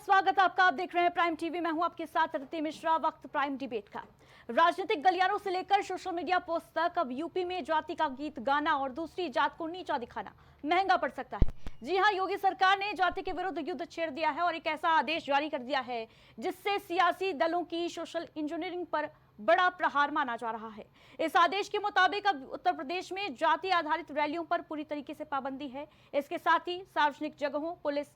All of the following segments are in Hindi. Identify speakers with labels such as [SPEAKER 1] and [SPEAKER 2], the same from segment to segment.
[SPEAKER 1] स्वागत है आपका। आप देख रहे हैं प्राइम टीवी। मैं हूं आपके साथ अदिति मिश्रा। वक्त प्राइम डिबेट का। राजनीतिक गलियारों से लेकर सोशल मीडिया पोस्ट तक अब यूपी में जाति का गीत गाना और दूसरी जात को नीचा दिखाना महंगा पड़ सकता है। जी हां, योगी सरकार ने जाति के विरुद्ध युद्ध छेड़ दिया है और एक ऐसा आदेश जारी कर दिया है जिससे सियासी दलों की सोशल इंजीनियरिंग पर बड़ा प्रहार माना जा रहा है। इस आदेश के मुताबिक अब उत्तर प्रदेश में जाति आधारित रैलियों पर पूरी तरीके से पाबंदी है। इसके साथ ही सार्वजनिक जगहों, पुलिस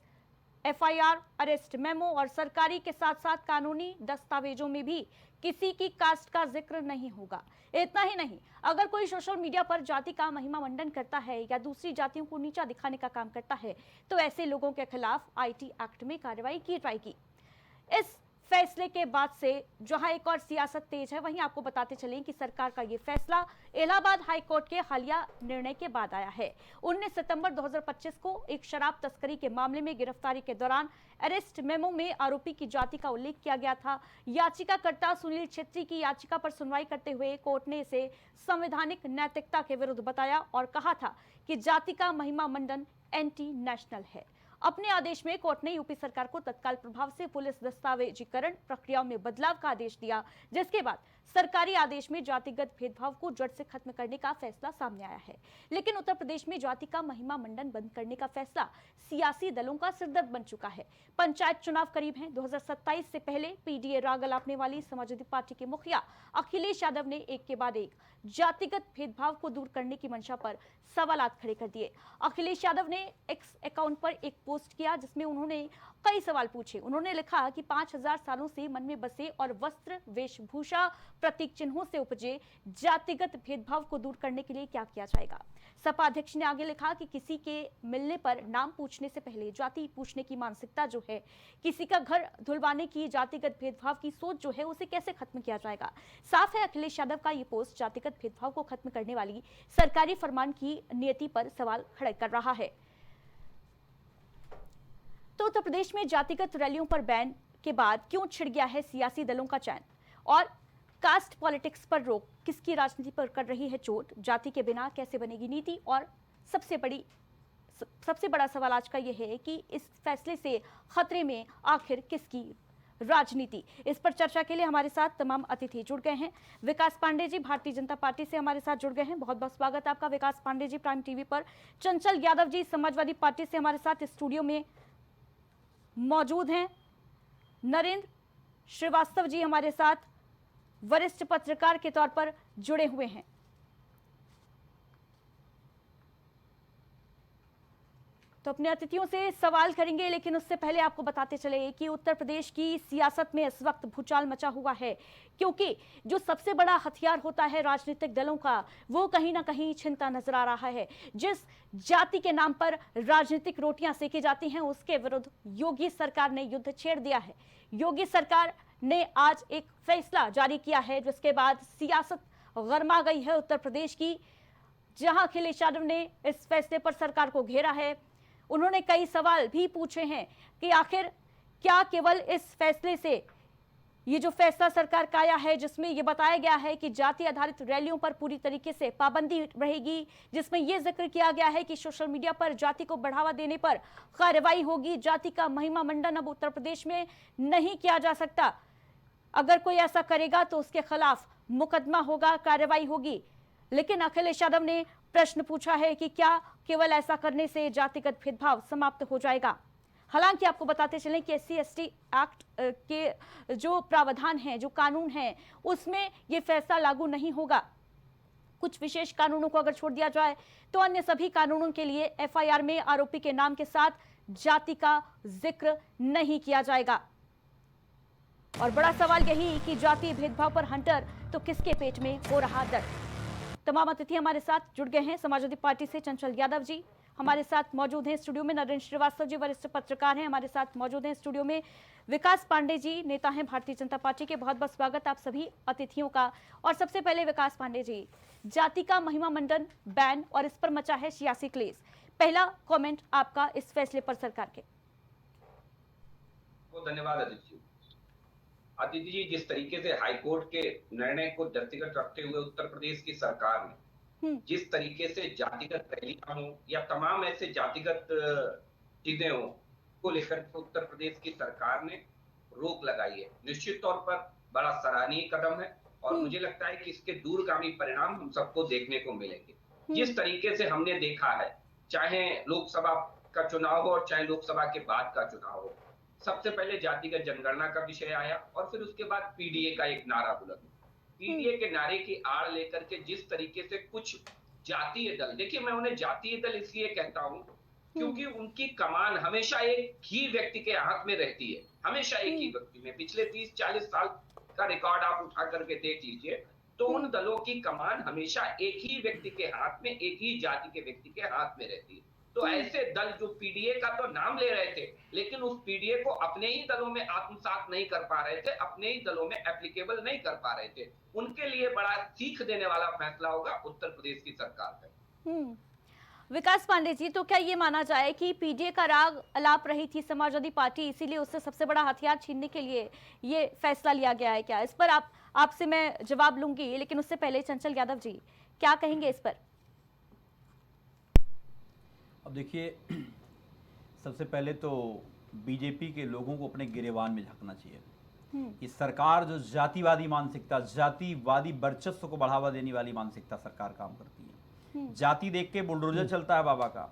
[SPEAKER 1] एफआईआर, अरेस्ट मेमो और सरकारी के साथ साथ कानूनी दस्तावेजों में भी किसी की कास्ट का जिक्र नहीं होगा। इतना ही नहीं, अगर कोई सोशल मीडिया पर जाति का महिमा मंडन करता है या दूसरी जातियों को नीचा दिखाने का काम करता है तो ऐसे लोगों के खिलाफ आईटी एक्ट में कार्रवाई की जाएगी। इस फैसले के बाद से जहां एक और सियासत तेज है, वहीं आपको बताते चलें कि सरकार का ये फैसला इलाहाबाद हाई कोर्ट के हालिया निर्णय के बाद आया है। 19 सितंबर 2025 को एक शराब तस्करी के मामले में गिरफ्तारी के दौरान अरेस्ट मेमो में आरोपी की जाति का उल्लेख किया गया था। याचिकाकर्ता सुनील छेत्री की याचिका पर सुनवाई करते हुए कोर्ट ने इसे संवैधानिक नैतिकता के विरुद्ध बताया और कहा था कि जाति का महिमा मंडन एंटी नेशनल है। अपने आदेश में कोर्ट ने यूपी सरकार को तत्काल प्रभाव से पुलिस दस्तावेजीकरण प्रक्रियाओं में बदलाव का आदेश दिया, जिसके बाद सरकारी आदेश में जातिगत भेदभाव को जड़ से खत्म करने का फैसला सामने आया है। लेकिन उत्तर प्रदेश में जाति का महिमा मंडन बंद करने का फैसला सियासी दलों का सिरदर्द बन चुका है। पंचायत चुनाव करीब हैं। 2027 से पहले पीडीए राग अलापने वाली समाजवादी पार्टी के मुखिया अखिलेश यादव ने एक के बाद एक जातिगत भेदभाव को दूर करने की मंशा पर सवालात खड़े कर दिए। अखिलेश यादव ने एक्स अकाउंट पर एक पोस्ट किया जिसमें उन्होंने कई सवाल पूछे। उन्होंने लिखा कि 5000 सालों से मन में बसे और वस्त्र, वेशभूषा, प्रतीक चिन्हों से उपजे जातिगत भेदभाव को दूर करने के लिए क्या किया जाएगा। सपा अध्यक्ष ने आगे लिखा कि किसी के मिलने पर नाम पूछने से पहले जाति पूछने की मानसिकता जो है, किसी का घर धुलवाने की जातिगत भेदभाव की सोच जो है, उसे कैसे खत्म किया जाएगा। साफ है, अखिलेश यादव का ये पोस्ट जातिगत भेदभाव को खत्म करने वाली सरकारी फरमान की नियति पर सवाल खड़े कर रहा है। तो उत्तर प्रदेश में जातिगत रैलियों पर बैन के बाद क्यों छिड़ गया है सियासी दलों का चैन, और कास्ट पॉलिटिक्स पर रोक किसकी राजनीति पर कर रही है चोट, जाति के बिना कैसे बनेगी नीति, और सबसे बड़ा सवाल आज का यह है कि इस फैसले से खतरे में आखिर किसकी राजनीति। इस पर चर्चा के लिए हमारे साथ तमाम अतिथि जुड़ गए हैं। विकास पांडे जी भारतीय जनता पार्टी से हमारे साथ जुड़ गए हैं। बहुत बहुत स्वागत है आपका विकास पांडे जी प्राइम टीवी पर। चंचल यादव जी समाजवादी पार्टी से हमारे साथ स्टूडियो में मौजूद हैं। नरेंद्र श्रीवास्तव जी हमारे साथ वरिष्ठ पत्रकार के तौर पर जुड़े हुए हैं। तो अपने अतिथियों से सवाल करेंगे, लेकिन उससे पहले आपको बताते चले कि उत्तर प्रदेश की सियासत में इस वक्त भूचाल मचा हुआ है, क्योंकि जो सबसे बड़ा हथियार होता है राजनीतिक दलों का, वो कहीं ना कहीं छिनता नजर आ रहा है। जिस जाति के नाम पर राजनीतिक रोटियां सेकी जाती हैं, उसके विरुद्ध योगी सरकार ने युद्ध छेड़ दिया है। योगी सरकार ने आज एक फैसला जारी किया है, जिसके बाद सियासत गरमा गई है उत्तर प्रदेश की। जहां अखिलेश यादव ने इस फैसले पर सरकार को घेरा है, उन्होंने कई सवाल भी पूछे हैं कि आखिर क्या केवल इस फैसले से, ये जो फैसला सरकार का आया है जिसमें यह बताया गया है कि जाति आधारित रैलियों पर पूरी तरीके से पाबंदी रहेगी, जिसमें यह जिक्र किया गया है कि सोशल मीडिया पर जाति को बढ़ावा देने पर कार्रवाई होगी, जाति का महिमा मंडन अब उत्तर प्रदेश में नहीं किया जा सकता, अगर कोई ऐसा करेगा तो उसके खिलाफ मुकदमा होगा, कार्रवाई होगी। लेकिन अखिलेश यादव ने प्रश्न पूछा है कि क्या केवल ऐसा करने से जातिगत भेदभाव समाप्त हो जाएगा। हालांकि आपको बताते चलें कि SC/ST एक्ट के जो प्रावधान हैं, जो कानून हैं, उसमें यह फैसला लागू नहीं होगा। कुछ विशेष कानूनों को अगर छोड़ दिया जाए तो अन्य सभी कानूनों के लिए FIR में आरोपी के नाम के साथ जाति का जिक्र नहीं किया जाएगा। और बड़ा सवाल यही कि जाति भेदभाव पर हंटर तो किसके पेट में हो रहा दर्द। तमाम अतिथि हमारे साथ जुड़ गए हैं। समाजवादी पार्टी से चंचल यादव जी हमारे साथ मौजूद हैं स्टूडियो में। नरेंद्र श्रीवास्तव जी वरिष्ठ पत्रकार हैं, हमारे साथ मौजूद हैं स्टूडियो में। विकास पांडे जी नेता हैं भारतीय जनता पार्टी के। बहुत बहुत स्वागत आप सभी अतिथियों का। और सबसे पहले विकास पांडे जी, जाति का महिमा मंडन बैन और इस पर मचा है सियासी क्लेश, पहला कमेंट आपका इस फैसले पर सरकार के।
[SPEAKER 2] धन्यवाद अदिति जी, जिस तरीके से हाईकोर्ट के निर्णय को दृष्टिगत रखते हुए उत्तर प्रदेश की सरकार ने जिस तरीके से जातिगत रैलियां हो या तमाम ऐसे जातिगत चीजें हो, को लेकर के उत्तर प्रदेश की सरकार ने रोक लगाई है, निश्चित तौर पर बड़ा सराहनीय कदम है और मुझे लगता है कि इसके दूरगामी परिणाम हम सबको देखने को मिलेंगे। जिस तरीके से हमने देखा है, चाहे लोकसभा का चुनाव हो और चाहे लोकसभा के बाद का चुनाव हो, सबसे पहले जातिगत जनगणना का विषय आया और फिर उसके बाद पीडीए का एक नारा बुलंद। पीडीए के नारे की आड़ लेकर के जिस तरीके से कुछ जातीय दल, देखिए मैं उन्हें जातीय दल इसलिए कहता हूं क्योंकि उनकी कमान हमेशा एक ही व्यक्ति के हाथ में रहती है, हमेशा एक ही व्यक्ति में। पिछले 30-40 साल का रिकॉर्ड आप उठा करके देख लीजिए तो उन दलों की कमान हमेशा एक ही व्यक्ति के हाथ में, एक ही जाति के व्यक्ति के हाथ में रहती है। तो ऐसे दल जो पीडीए का तो नाम ले रहे थे, लेकिन उस पीडीए को अपने ही दलों में आत्मसात नहीं कर पा रहे थे, अपने ही दलों में एप्लीकेबल नहीं कर पा रहे थे, उनके लिए बड़ा सीख देने वाला फैसला होगा उत्तर प्रदेश की सरकार का।
[SPEAKER 1] विकास पांडे जी, तो क्या ये माना जाए कि पीडीए का राग अलाप रही थी समाजवादी पार्टी, इसीलिए उससे सबसे बड़ा हथियार छीनने के लिए ये फैसला लिया गया है क्या? इस पर आपसे मैं जवाब लूंगी, लेकिन उससे पहले चंचल यादव जी क्या कहेंगे इस पर?
[SPEAKER 3] अब देखिए, सबसे पहले तो बीजेपी के लोगों को अपने गिरेबान में झांकना चाहिए कि सरकार जो जातिवादी मानसिकता, जातिवादी वर्चस्व को बढ़ावा देने वाली मानसिकता सरकार काम करती है। जाति देख के बुलडोजर चलता है बाबा का।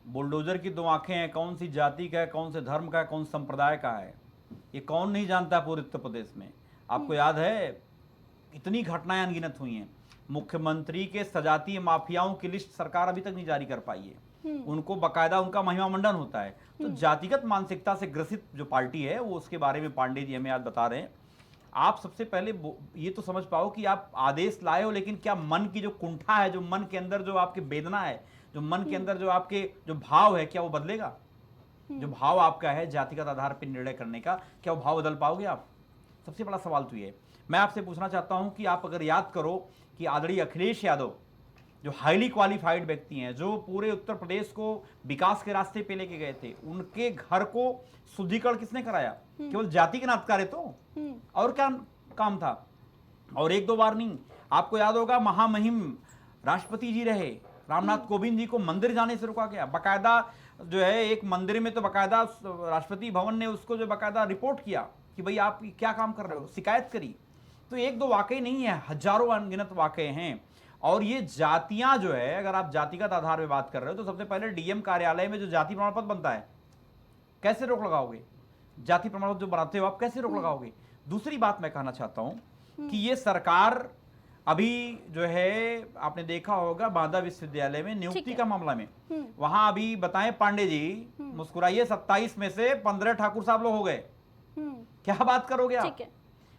[SPEAKER 3] बुलडोजर की 2 आंखें हैं, कौन सी जाति का है, कौन से धर्म का है, कौन संप्रदाय का है, ये कौन नहीं जानता पूरे उत्तर प्रदेश में। आपको याद है इतनी घटनाएं अनगिनत हुई हैं। मुख्यमंत्री के सजातीय माफियाओं की लिस्ट सरकार अभी तक नहीं जारी कर पाई है। उनको बकायदा उनका महिमा मंडन होता है। तो जातिगत मानसिकता से ग्रसित जो पार्टी है वो, उसके बारे में पांडे जी हमें आज बता रहे हैं। आप सबसे पहले ये तो समझ पाओ कि आप आदेश लाए हो, लेकिन क्या मन की जो कुंठा है, जो मन के अंदर जो आपकी वेदना है, जो मन के अंदर जो आपके जो भाव है, क्या वो बदलेगा? जो भाव आपका है जातिगत आधार पर निर्णय करने का, क्या वो भाव बदल पाओगे आप? सबसे बड़ा सवाल तो ये है। मैं आपसे पूछना चाहता हूं कि आप अगर याद करो कि आदरणीय अखिलेश यादव जो हाईली क्वालिफाइड व्यक्ति हैं, जो पूरे उत्तर प्रदेश को विकास के रास्ते पे लेके गए थे, उनके घर को शुद्धिकरण किसने कराया? केवल जाति के नाटकारे तो और क्या काम था? और 1-2 बार नहीं, आपको याद होगा महामहिम राष्ट्रपति जी रहे, रामनाथ कोविंद जी को मंदिर जाने से रोका गया। बकायदा जो है एक मंदिर में तो बकायदा राष्ट्रपति भवन ने उसको जो बकायदा रिपोर्ट किया कि भाई आप क्या काम कर रहे हो, शिकायत करी। तो 1-2 वाकई नहीं है, हजारों अनगिनत वाकई हैं। और ये जातियां जो है, अगर आप जातिगत आधार पे बात कर रहे हो तो सबसे पहले डीएम कार्यालय में जो जाति प्रमाण पत्र बनता है, कैसे रोक लगाओगे? जाति प्रमाण पत्र जो बनाते हो आप, कैसे रोक लगाओगे? दूसरी बात मैं कहना चाहता हूं कि ये सरकार अभी जो है, आपने देखा होगा बांदा विश्वविद्यालय में नियुक्ति का मामला में, वहां अभी बताएं पांडे जी, मुस्कुराइए, 27 में से 15 ठाकुर साहब लोग हो गए। क्या बात करोगे आप?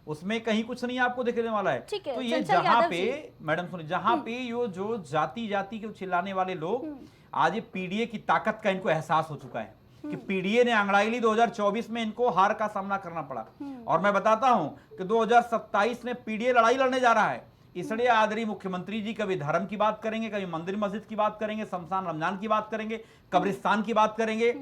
[SPEAKER 3] उसमें कहीं कुछ नहीं आपको दिखने वाला है। तो ये जहां पे, मैडम सुनिए, जहां पे यो जो जाति के चिल्लाने वाले लोग, आज ये पीडीए की ताकत का इनको एहसास हो चुका है कि पीडीए ने अंगड़ाई ली। 2024 में इनको हार का सामना करना पड़ा। और मैं बताता हूं कि 2027 में पीडीए लड़ाई लड़ने जा रहा है। इसलिए आदरणीय मुख्यमंत्री जी कभी धर्म की बात करेंगे, कभी मंदिर मस्जिद की बात करेंगे, शमशान रमजान की बात करेंगे, कब्रिस्तान की बात करेंगे,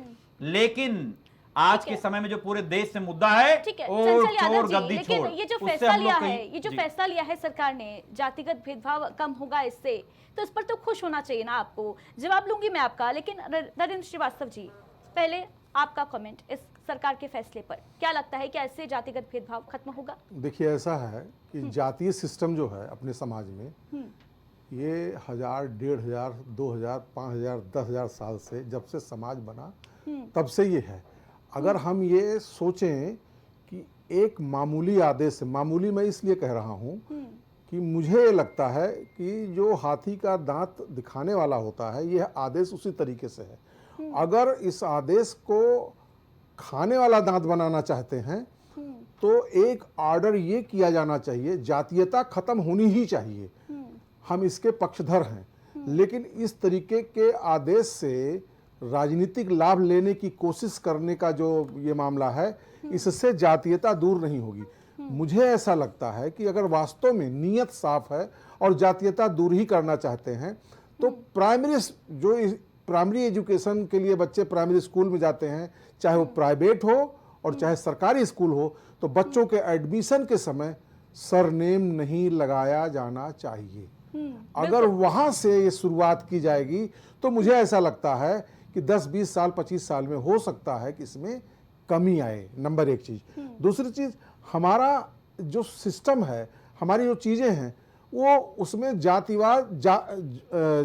[SPEAKER 3] लेकिन आज के समय में जो पूरे देश में मुद्दा है,
[SPEAKER 1] लेकिन ये जो फैसला लिया है, ये जो फैसला लिया है सरकार ने, जातिगत भेदभाव कम होगा इससे, तो इस पर तो खुश होना चाहिए ना आपको। जवाब लूंगी मैं आपका, लेकिन नरेंद्र श्रीवास्तव जी, पहले आपका कमेंट इस सरकार के फैसले पर। क्या लगता है कि ऐसे जातिगत भेदभाव खत्म होगा?
[SPEAKER 4] देखिए, ऐसा है कि जातीय सिस्टम जो है अपने समाज में, ये 1000, 1500, 2000, 5000, 10,000 साल से, जब से समाज बना तब से ये है। अगर हम ये सोचें कि एक मामूली आदेश, मामूली मैं इसलिए कह रहा हूँ कि मुझे लगता है कि जो हाथी का दांत दिखाने वाला होता है, यह आदेश उसी तरीके से है। अगर इस आदेश को खाने वाला दांत बनाना चाहते हैं तो एक ऑर्डर ये किया जाना चाहिए, जातीयता खत्म होनी ही चाहिए, हम इसके पक्षधर हैं। लेकिन इस तरीके के आदेश से राजनीतिक लाभ लेने की कोशिश करने का जो ये मामला है, इससे जातीयता दूर नहीं होगी। मुझे ऐसा लगता है कि अगर वास्तव में नीयत साफ है और जातीयता दूर ही करना चाहते हैं, तो प्राइमरी एजुकेशन के लिए बच्चे प्राइमरी स्कूल में जाते हैं, चाहे वो प्राइवेट हो और चाहे सरकारी स्कूल हो, तो बच्चों के एडमिशन के समय सरनेम नहीं लगाया जाना चाहिए। अगर वहां से ये शुरुआत की जाएगी तो मुझे ऐसा लगता है कि 10-20 साल 25 साल में हो सकता है कि इसमें कमी आए, नंबर एक चीज़। दूसरी चीज़, हमारा जो सिस्टम है, हमारी जो चीज़ें हैं, वो उसमें जातिवाद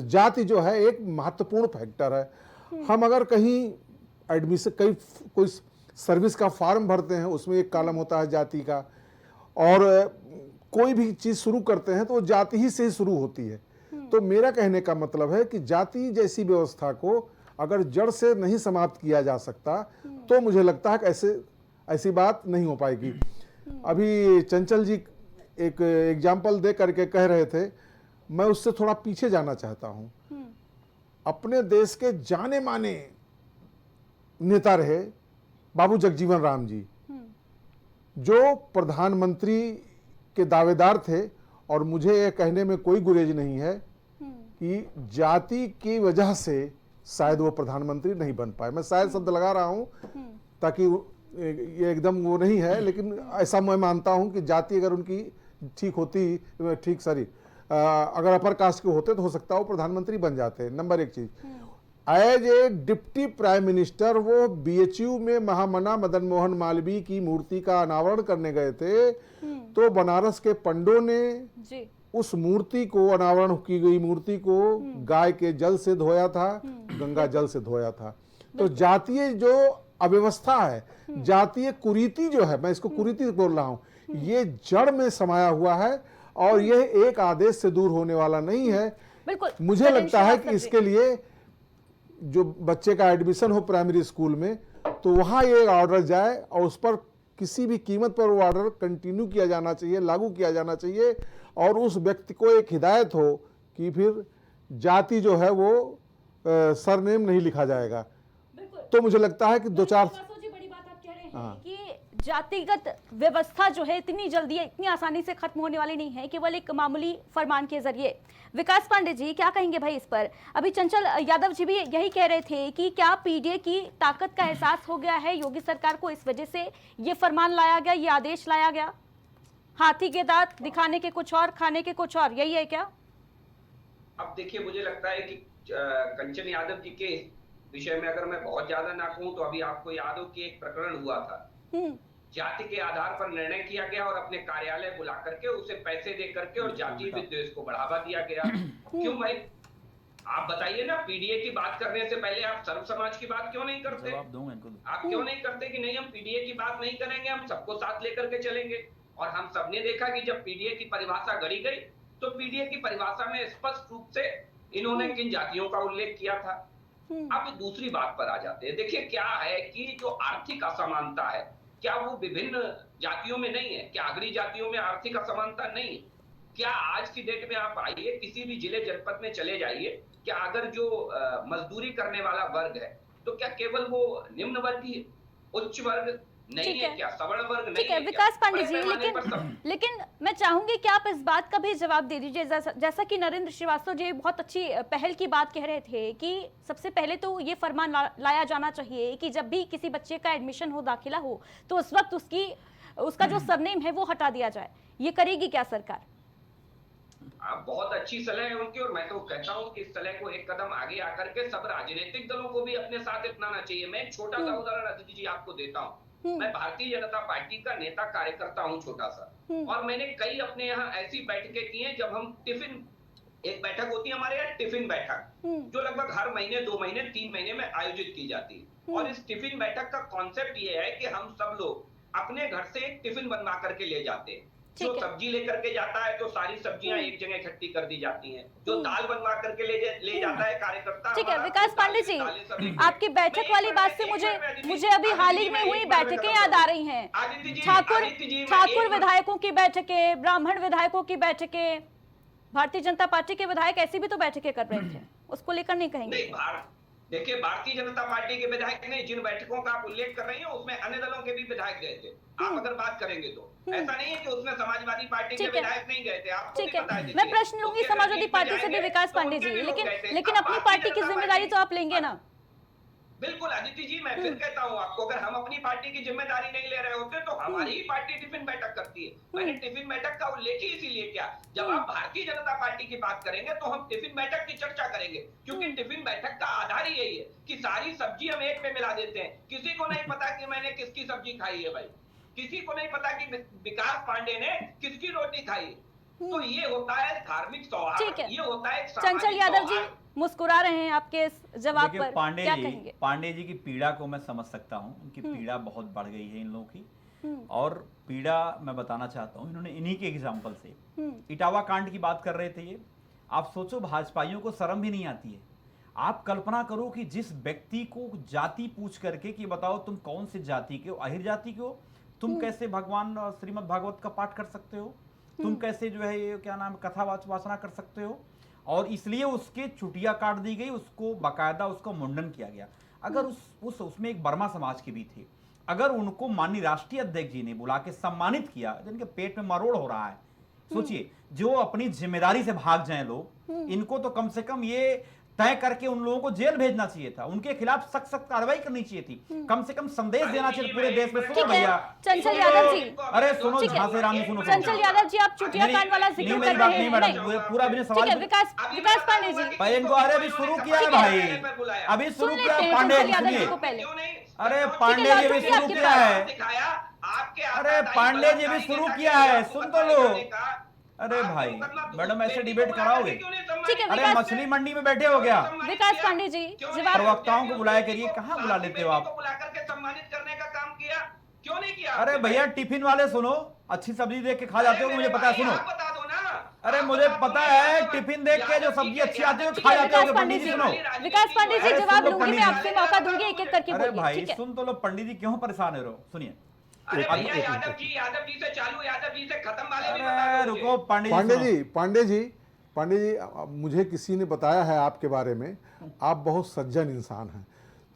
[SPEAKER 4] जाति जो है एक महत्वपूर्ण फैक्टर है। हम अगर कहीं एडमिशन कोई सर्विस का फॉर्म भरते हैं, उसमें एक कॉलम होता है जाति का, और कोई भी चीज़ शुरू करते हैं तो वो जाति ही से ही शुरू होती है। तो मेरा कहने का मतलब है कि जाति जैसी व्यवस्था को अगर जड़ से नहीं समाप्त किया जा सकता तो मुझे लगता है कि ऐसी बात नहीं हो पाएगी। अभी चंचल जी एक एग्जाम्पल दे करके कह रहे थे, मैं उससे थोड़ा पीछे जाना चाहता हूं। अपने देश के जाने माने नेता रहे बाबू जगजीवन राम जी, जो प्रधानमंत्री के दावेदार थे, और मुझे यह कहने में कोई गुरेज नहीं है कि जाति की वजह से शायद वो प्रधानमंत्री नहीं बन पाए। मैं शायद शब्द लगा रहा हूं ताकि ये एकदम वो नहीं है, लेकिन ऐसा मैं मानता हूं कि जाति अगर उनकी ठीक होती, अगर अपर कास्ट के होते तो हो सकता है वो प्रधानमंत्री बन जाते। नंबर एक चीज, as a deputy prime minister वो बीएचयू में महामना मदन मोहन मालवीय की मूर्ति का अनावरण करने गए थे, तो बनारस के पंडों ने उस मूर्ति को, अनावरण की गई मूर्ति को गाय के जल से धोया था, गंगा जल से धोया था। तो जातीय जो अव्यवस्था है, जातीय कुरीति जो है, मैं इसको कुरीति बोल रहा हूं, ये जड़ में समाया हुआ है और यह एक आदेश से दूर होने वाला नहीं है।
[SPEAKER 1] बिल्कुल,
[SPEAKER 4] मुझे लगता है कि इसके लिए जो बच्चे का एडमिशन हो प्राइमरी स्कूल में, तो वहां ये ऑर्डर जाए और उस पर किसी भी कीमत पर वो ऑर्डर कंटिन्यू किया जाना चाहिए, लागू किया जाना चाहिए, और उस व्यक्ति को एक हिदायत हो कि फिर जाति जो है वो सरनेम नहीं लिखा जाएगा। तो मुझे लगता है कि दो चार
[SPEAKER 1] बड़ी बात आप कह रहे हैं कि जातिगत व्यवस्था जो है इतनी जल्दी, इतनी आसानी से खत्म होने वाली नहीं है केवल एक मामूली फरमान के जरिए। विकास पांडे जी क्या कहेंगे भाई इस पर? अभी चंचल यादव जी भी यही कह रहे थे कि क्या पीडीए की ताकत का एहसास हो गया है योगी सरकार को, इस वजह से ये फरमान लाया गया, ये आदेश लाया गया? हाथी के दांत दिखाने के कुछ और, खाने के कुछ और, यही है क्या?
[SPEAKER 2] अब देखिए, मुझे लगता है कि कंचन यादव जी के विषय में अगर मैं बहुत ज्यादा ना कहूं तो अभी आपको याद हो कि एक प्रकरण हुआ था, जाति के आधार पर निर्णय किया गया और अपने कार्यालय बुला करके उसे पैसे दे करके और जाति विद्वेष को बढ़ावा दिया गया। क्यों भाई, आप बताइए ना, पीडीए की बात करने से पहले आप सर्व समाज की बात क्यों नहीं करते? आप क्यों नहीं करते कि नहीं हम पीडीए की बात नहीं करेंगे, हम सबको साथ लेकर के चलेंगे? और हम सबने देखा कि जब पीडीए की परिभाषा गढ़ी गई तो पीडीए की परिभाषा में स्पष्ट रूप से इन्होंने किन जातियों का उल्लेख किया था। अब दूसरी बात पर आ जाते हैं। देखिए क्या है कि जो आर्थिक असमानता है, क्या वो विभिन्न जातियों में नहीं है? क्या अग्रणी जातियों में आर्थिक असमानता नहीं? क्या आज की डेट में आप आइए किसी भी जिले जनपद में चले जाइए, क्या अगर जो मजदूरी करने वाला वर्ग है तो क्या केवल वो निम्न वर्ग ही, उच्च वर्ग नहीं है? क्या सवर्ण वर्ग नहीं है?
[SPEAKER 1] विकास पांडे जी, लेकिन मैं चाहूंगी कि आप इस बात का भी जवाब दे दीजिए, जैसा कि नरेंद्र श्रीवास्तव जी बहुत अच्छी पहल की बात कह रहे थे कि सबसे पहले तो ये फरमान लाया जाना चाहिए कि जब भी किसी बच्चे का एडमिशन हो, दाखिला हो, तो उस वक्त उसका जो सरनेम है वो हटा दिया जाए। ये करेगी क्या सरकार?
[SPEAKER 2] बहुत अच्छी सलाह है उनकी, और मैं तो कहता हूं कि इस सलाह को एक कदम आगे आकर के सब राजनीतिक दलों को भी अपने साथ अपनाना चाहिए। मैं एक छोटा सा उदाहरण अदिति जी आपको देता हूँ। मैं भारतीय जनता पार्टी का नेता कार्यकर्ता हूं, छोटा सा, और मैंने कई अपने यहाँ ऐसी बैठकें की हैं जब हम टिफिन, एक बैठक होती है हमारे यहाँ टिफिन बैठक, जो लगभग हर महीने, 2 महीने, 3 महीने में आयोजित की जाती है। और इस टिफिन बैठक का कॉन्सेप्ट ये है कि हम सब लोग अपने घर से एक टिफिन बनवा करके ले जाते हैं। जो सब्जी लेकर के जाता है तो सारी सब्जियां एक जगह इकट्ठी कर दी जाती हैं। जो दाल बनवा करके ले जाता है कार्यकर्ता।
[SPEAKER 1] ठीक है विकास पांडे जी, आपकी बैठक वाली बात से मुझे अभी हाल ही में हुई बैठकें याद आ रही हैं। ठाकुर विधायकों की बैठकें, ब्राह्मण विधायकों की बैठकें, भारतीय जनता पार्टी के विधायक ऐसी भी तो बैठकें कर रहे थे, उसको लेकर नहीं कहेंगे?
[SPEAKER 2] देखिए, भारतीय जनता पार्टी के विधायक ने जिन बैठकों का आप उल्लेख कर रही हैं उसमें अन्य दलों के भी विधायक गए थे। आप अगर बात करेंगे तो ऐसा नहीं है कि उसमें समाजवादी पार्टी के विधायक नहीं गए थे। आपको
[SPEAKER 1] ठीक है, मैं प्रश्न लूंगी समाजवादी पार्टी से भी विकास पांडे जी, लेकिन अपनी पार्टी की जिम्मेदारी तो आप लेंगे ना?
[SPEAKER 2] बिल्कुल अदिति जी, मैं फिर कहता हूँ आपको, अगर हम अपनी पार्टी की जिम्मेदारी नहीं ले रहे होते तो हमारी ही पार्टी टिफिन बैठक करती है। मैंने टिफिन बैठक का उल्लेख ही इसीलिए किया, जब आप भारतीय जनता पार्टी की बात करेंगे तो हम टिफिन बैठक की चर्चा करेंगे, क्योंकि टिफिन बैठक का आधार ही यही है कि सारी सब्जी हम एक में मिला देते हैं। किसी को नहीं पता कि मैंने किसकी सब्जी खाई है भाई, किसी को नहीं पता कि विकास पांडे ने किसकी रोटी खाई है। तो ये होता है धार्मिक सौहार्द, ये होता है
[SPEAKER 1] चंचल यादव जी मुस्कुरा रहे हैं आपके इस जवाब पर, क्या कहेंगे?
[SPEAKER 3] पांडे जी की पीड़ा को मैं समझ सकता हूँ, उनकी पीड़ा बहुत बढ़ गई है इन लोगों की। और पीड़ा मैं बताना चाहता हूँ, इन्होंने इन्हीं के एग्जाम्पल से इटावा कांड की बात कर रहे थे। ये आप सोचो, भाजपाइयों को शर्म भी नहीं आती है। आप कल्पना करो कि जिस व्यक्ति को जाति पूछ करके कि बताओ तुम कौन से जाति के हो, अहिर जाति के हो, तुम कैसे भगवान श्रीमद् भागवत का पाठ कर सकते हो, तुम कैसे जो है ये क्या नाम कथा वाचना कर सकते हो। और इसलिए उसके चुटिया काट दी गई, उसको बाकायदा उसको मुंडन किया गया। अगर उसमें एक वर्मा समाज के भी थे, अगर उनको माननीय राष्ट्रीय अध्यक्ष जी ने बुला के सम्मानित किया, जिनके पेट में मरोड़ हो रहा है, सोचिए, जो अपनी जिम्मेदारी से भाग जाए लोग, इनको तो कम से कम ये तय करके उन लोगों को जेल भेजना चाहिए था, उनके खिलाफ सख्त सख्त कार्रवाई करनी चाहिए थी, कम से कम संदेश देना चाहिए पूरे देश में। सुनो भैया,
[SPEAKER 1] चंचल यादव जी,
[SPEAKER 3] अरे सुनो, झांसे रानी सुनो,
[SPEAKER 1] चंचल यादव जी आप चुटिया कांड वाला जिक्र कर रहे हैं।
[SPEAKER 3] मैडम पूरा भी सवाल,
[SPEAKER 1] विकास पांडे जी
[SPEAKER 3] भाई इनको, अरे अभी शुरू किया है भाई, अभी शुरू किया पांडे जी, सुनिए, अरे पांडे जी भी शुरू किया है, अरे पांडे जी भी शुरू किया है, सुन तो लो। अरे भाई मैडम ऐसे डिबेट कराओगे? अरे मछली मंडी में बैठे हो गया।
[SPEAKER 1] विकास पांडे जी जवाब,
[SPEAKER 3] प्रवक्ताओं को बुलाया करिए, कहाँ बुला लेते हो आप?
[SPEAKER 2] बुलाकर के सम्मानित करने का काम किया, क्यों नहीं किया?
[SPEAKER 3] अरे भैया टिफिन वाले सुनो, अच्छी सब्जी देख के खा जाते हो, मुझे पता है, सुनो,
[SPEAKER 2] बता दो ना।
[SPEAKER 3] अरे मुझे पता है, टिफिन देख के जो सब्जी अच्छी आती है खा जाते हो। पंडित जी सुनो,
[SPEAKER 1] विकास पांडे जी जवाब लूंगी, मैं आपसे मौका दूंगी, एक एक करके बोलिए।
[SPEAKER 3] अरे भाई सुन तो लो, पंडित जी क्यों परेशान हो रहे हो? सुनिए,
[SPEAKER 2] अरे भैया यादव जी से चालू, यादव जी से खत्म वाले भी बता
[SPEAKER 3] अरे
[SPEAKER 2] दो।
[SPEAKER 3] रुको
[SPEAKER 4] पांडे जी, मुझे किसी ने बताया है आपके बारे में, आप बहुत सज्जन इंसान हैं,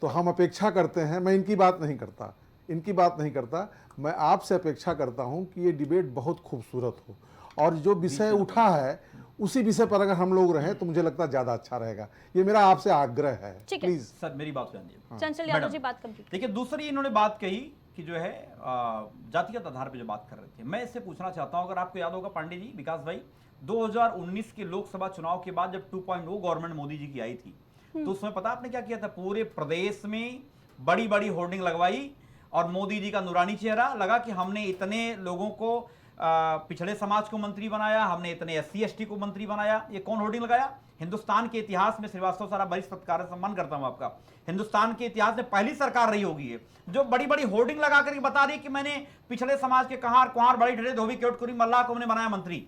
[SPEAKER 4] तो हम अपेक्षा करते हैं, मैं इनकी बात नहीं करता, मैं आपसे अपेक्षा करता हूं कि ये डिबेट बहुत खूबसूरत हो, और जो विषय उठा है उसी विषय पर अगर हम लोग रहें तो मुझे लगता है ज्यादा अच्छा रहेगा। ये मेरा आपसे आग्रह है, प्लीज।
[SPEAKER 3] सर मेरी बात सुनिए,
[SPEAKER 1] चंचल यादव जी बात कंप्लीट।
[SPEAKER 3] देखिए, दूसरी इन्होंने बात कही कि जो है जातिगत आधार पे जो बात कर रहे थे, मैं इससे पूछना चाहता हूं, अगर आपको याद होगा पांडे जी, विकास भाई, 2019 के लोकसभा चुनाव के बाद जब 2.0 गवर्नमेंट मोदी जी की आई थी, तो उसमें पता आपने क्या किया था? पूरे प्रदेश में बड़ी बड़ी होर्डिंग लगवाई और मोदी जी का नूरानी चेहरा लगा कि हमने इतने लोगों को पिछड़े समाज को मंत्री बनाया, हमने इतने SC ST को मंत्री बनाया। ये कौन होर्डिंग लगाया? हिंदुस्तान के इतिहास में, श्रीवास्तव सारा वरिष्ठ पत्रकार सम्मान करता हूं आपका, हिंदुस्तान के इतिहास में पहली सरकार रही होगी है जो बड़ी बड़ी होर्डिंग लगा करके बता रही कि मैंने पिछड़े समाज के कहार कुहार बड़ी ढेरे धोबी केवटकुरी मल्लाह को हमने बनाया मंत्री।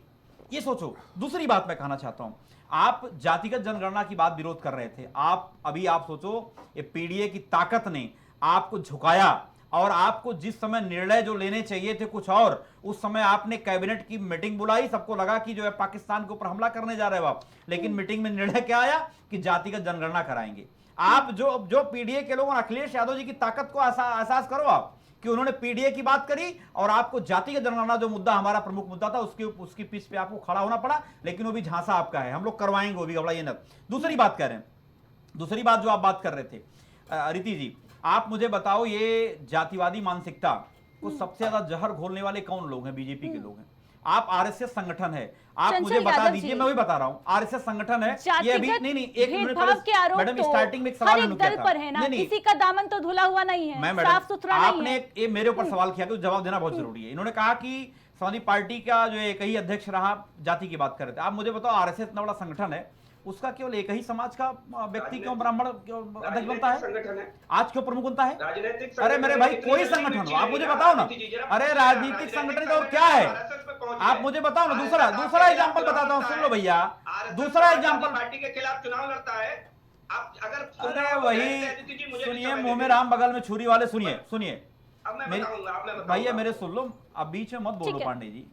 [SPEAKER 3] ये सोचो। दूसरी बात मैं कहना चाहता हूं, आप जातिगत जनगणना की बात विरोध कर रहे थे, आप सोचो, ये PDA की ताकत ने आपको झुकाया, और आपको जिस समय निर्णय जो लेने चाहिए थे कुछ और, उस समय आपने कैबिनेट की मीटिंग बुलाई, सबको लगा कि जो है पाकिस्तान के ऊपर हमला करने जा रहे हो आप, लेकिन मीटिंग में निर्णय क्या आया कि जातिगत जनगणना कराएंगे। आप जो PDA के लोगों, अखिलेश यादव जी की ताकत को एहसास करो आप, कि उन्होंने PDA की बात करी और आपको जातिगत जनगणना जो मुद्दा हमारा प्रमुख मुद्दा था उसकी पीछ पे आपको खड़ा होना पड़ा, लेकिन वो भी झांसा आपका है, हम लोग करवाएंगे वो भी, घबराइए न। दूसरी बात कह रहे हैं, दूसरी बात जो आप बात कर रहे थे अदिति जी, आप मुझे बताओ, ये जातिवादी मानसिकता को सबसे ज्यादा जहर घोलने वाले कौन लोग हैं? बीजेपी के लोग हैं। आप RSS संगठन है, आप मुझे बता दीजिए, मैं वही बता रहा हूँ, RSS संगठन है ये अभी नहीं एक मिनट मैडम, स्टार्टिंग में एक सवाल
[SPEAKER 1] नहीं, किसी का दामन तो धुला हुआ नहीं है, साफ सुथरा नहीं है।
[SPEAKER 3] आपने मेरे ऊपर सवाल किया, तो जवाब देना बहुत जरूरी है। इन्होंने कहा कि समाजवादी पार्टी का जो एक ही अध्यक्ष रहा, जाति की बात कर रहे थे। आप मुझे बताओ, RSS इतना बड़ा संगठन है, उसका केवल एक ही समाज का व्यक्ति क्यों ब्राह्मण अध्यक्ष बनता है? आज क्यों प्रमुख बनता है? अरे मेरे भाई, कोई संगठन हो, आप मुझे बताओ ना। अरे राजनीतिक संगठन और क्या है, आप मुझे बताओ ना। दूसरा एग्जांपल बताता हूँ, सुन लो भैया, दूसरा एग्जांपल।
[SPEAKER 2] पार्टी के खिलाफ चुनाव लड़ता है,
[SPEAKER 3] अरे वही सुनिए, मुंह में राम बगल में छुरी वाले, सुनिए भैया मेरे सुन लो, अब बीच में मत बोलो पांडे जी,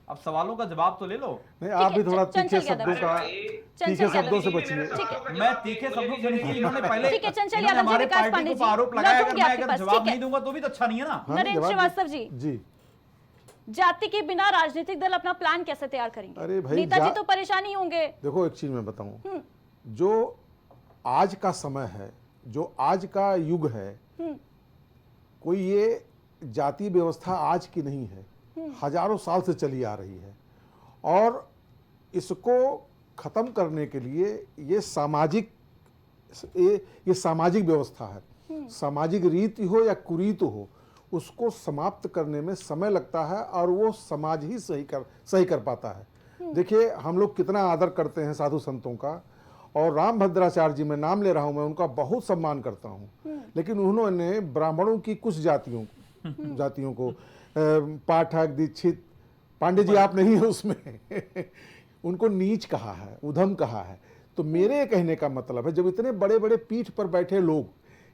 [SPEAKER 3] अब सवालों का जवाब तो ले लो।
[SPEAKER 4] नहीं, आप भी थोड़ा तीखे शब्दों से बचिए।
[SPEAKER 3] मैं तीखे शब्दों से नहीं, इन्होंने पहले
[SPEAKER 1] इन्होंने
[SPEAKER 3] हमारे पार्टी को आरोप लगाया, अगर मैं अगर जवाब नहीं दूंगा तो भी तो अच्छा नहीं है ना।
[SPEAKER 1] नरेंद्र श्रीवास्तव जी, जाति के बिना राजनीतिक दल अपना प्लान कैसे तैयार करेंगे?
[SPEAKER 4] अरे भाई,
[SPEAKER 1] नेताजी तो परेशानी होंगे।
[SPEAKER 4] देखो, एक चीज मैं बताऊं, जो आज का समय है जो आज का युग है, कोई ये जाति व्यवस्था आज की नहीं है, हजारों साल से चली आ रही है। और इसको खत्म करने के लिए ये सामाजिक व्यवस्था है। सामाजिक रीति हो या कुरीति हो, उसको समाप्त करने में समय लगता है और वो समाज ही सही कर पाता है। देखिए, हम लोग कितना आदर करते हैं साधु संतों का, और राम भद्राचार्य जी, मैं नाम ले रहा हूं, मैं उनका बहुत सम्मान करता हूं, लेकिन उन्होंने ब्राह्मणों की कुछ जातियों को पाठक, दीक्षित, पांडे जी आप नहीं है उसमें उनको नीच कहा है, उधम कहा है। तो मेरे कहने का मतलब है, जब इतने बड़े बड़े पीठ पर बैठे लोग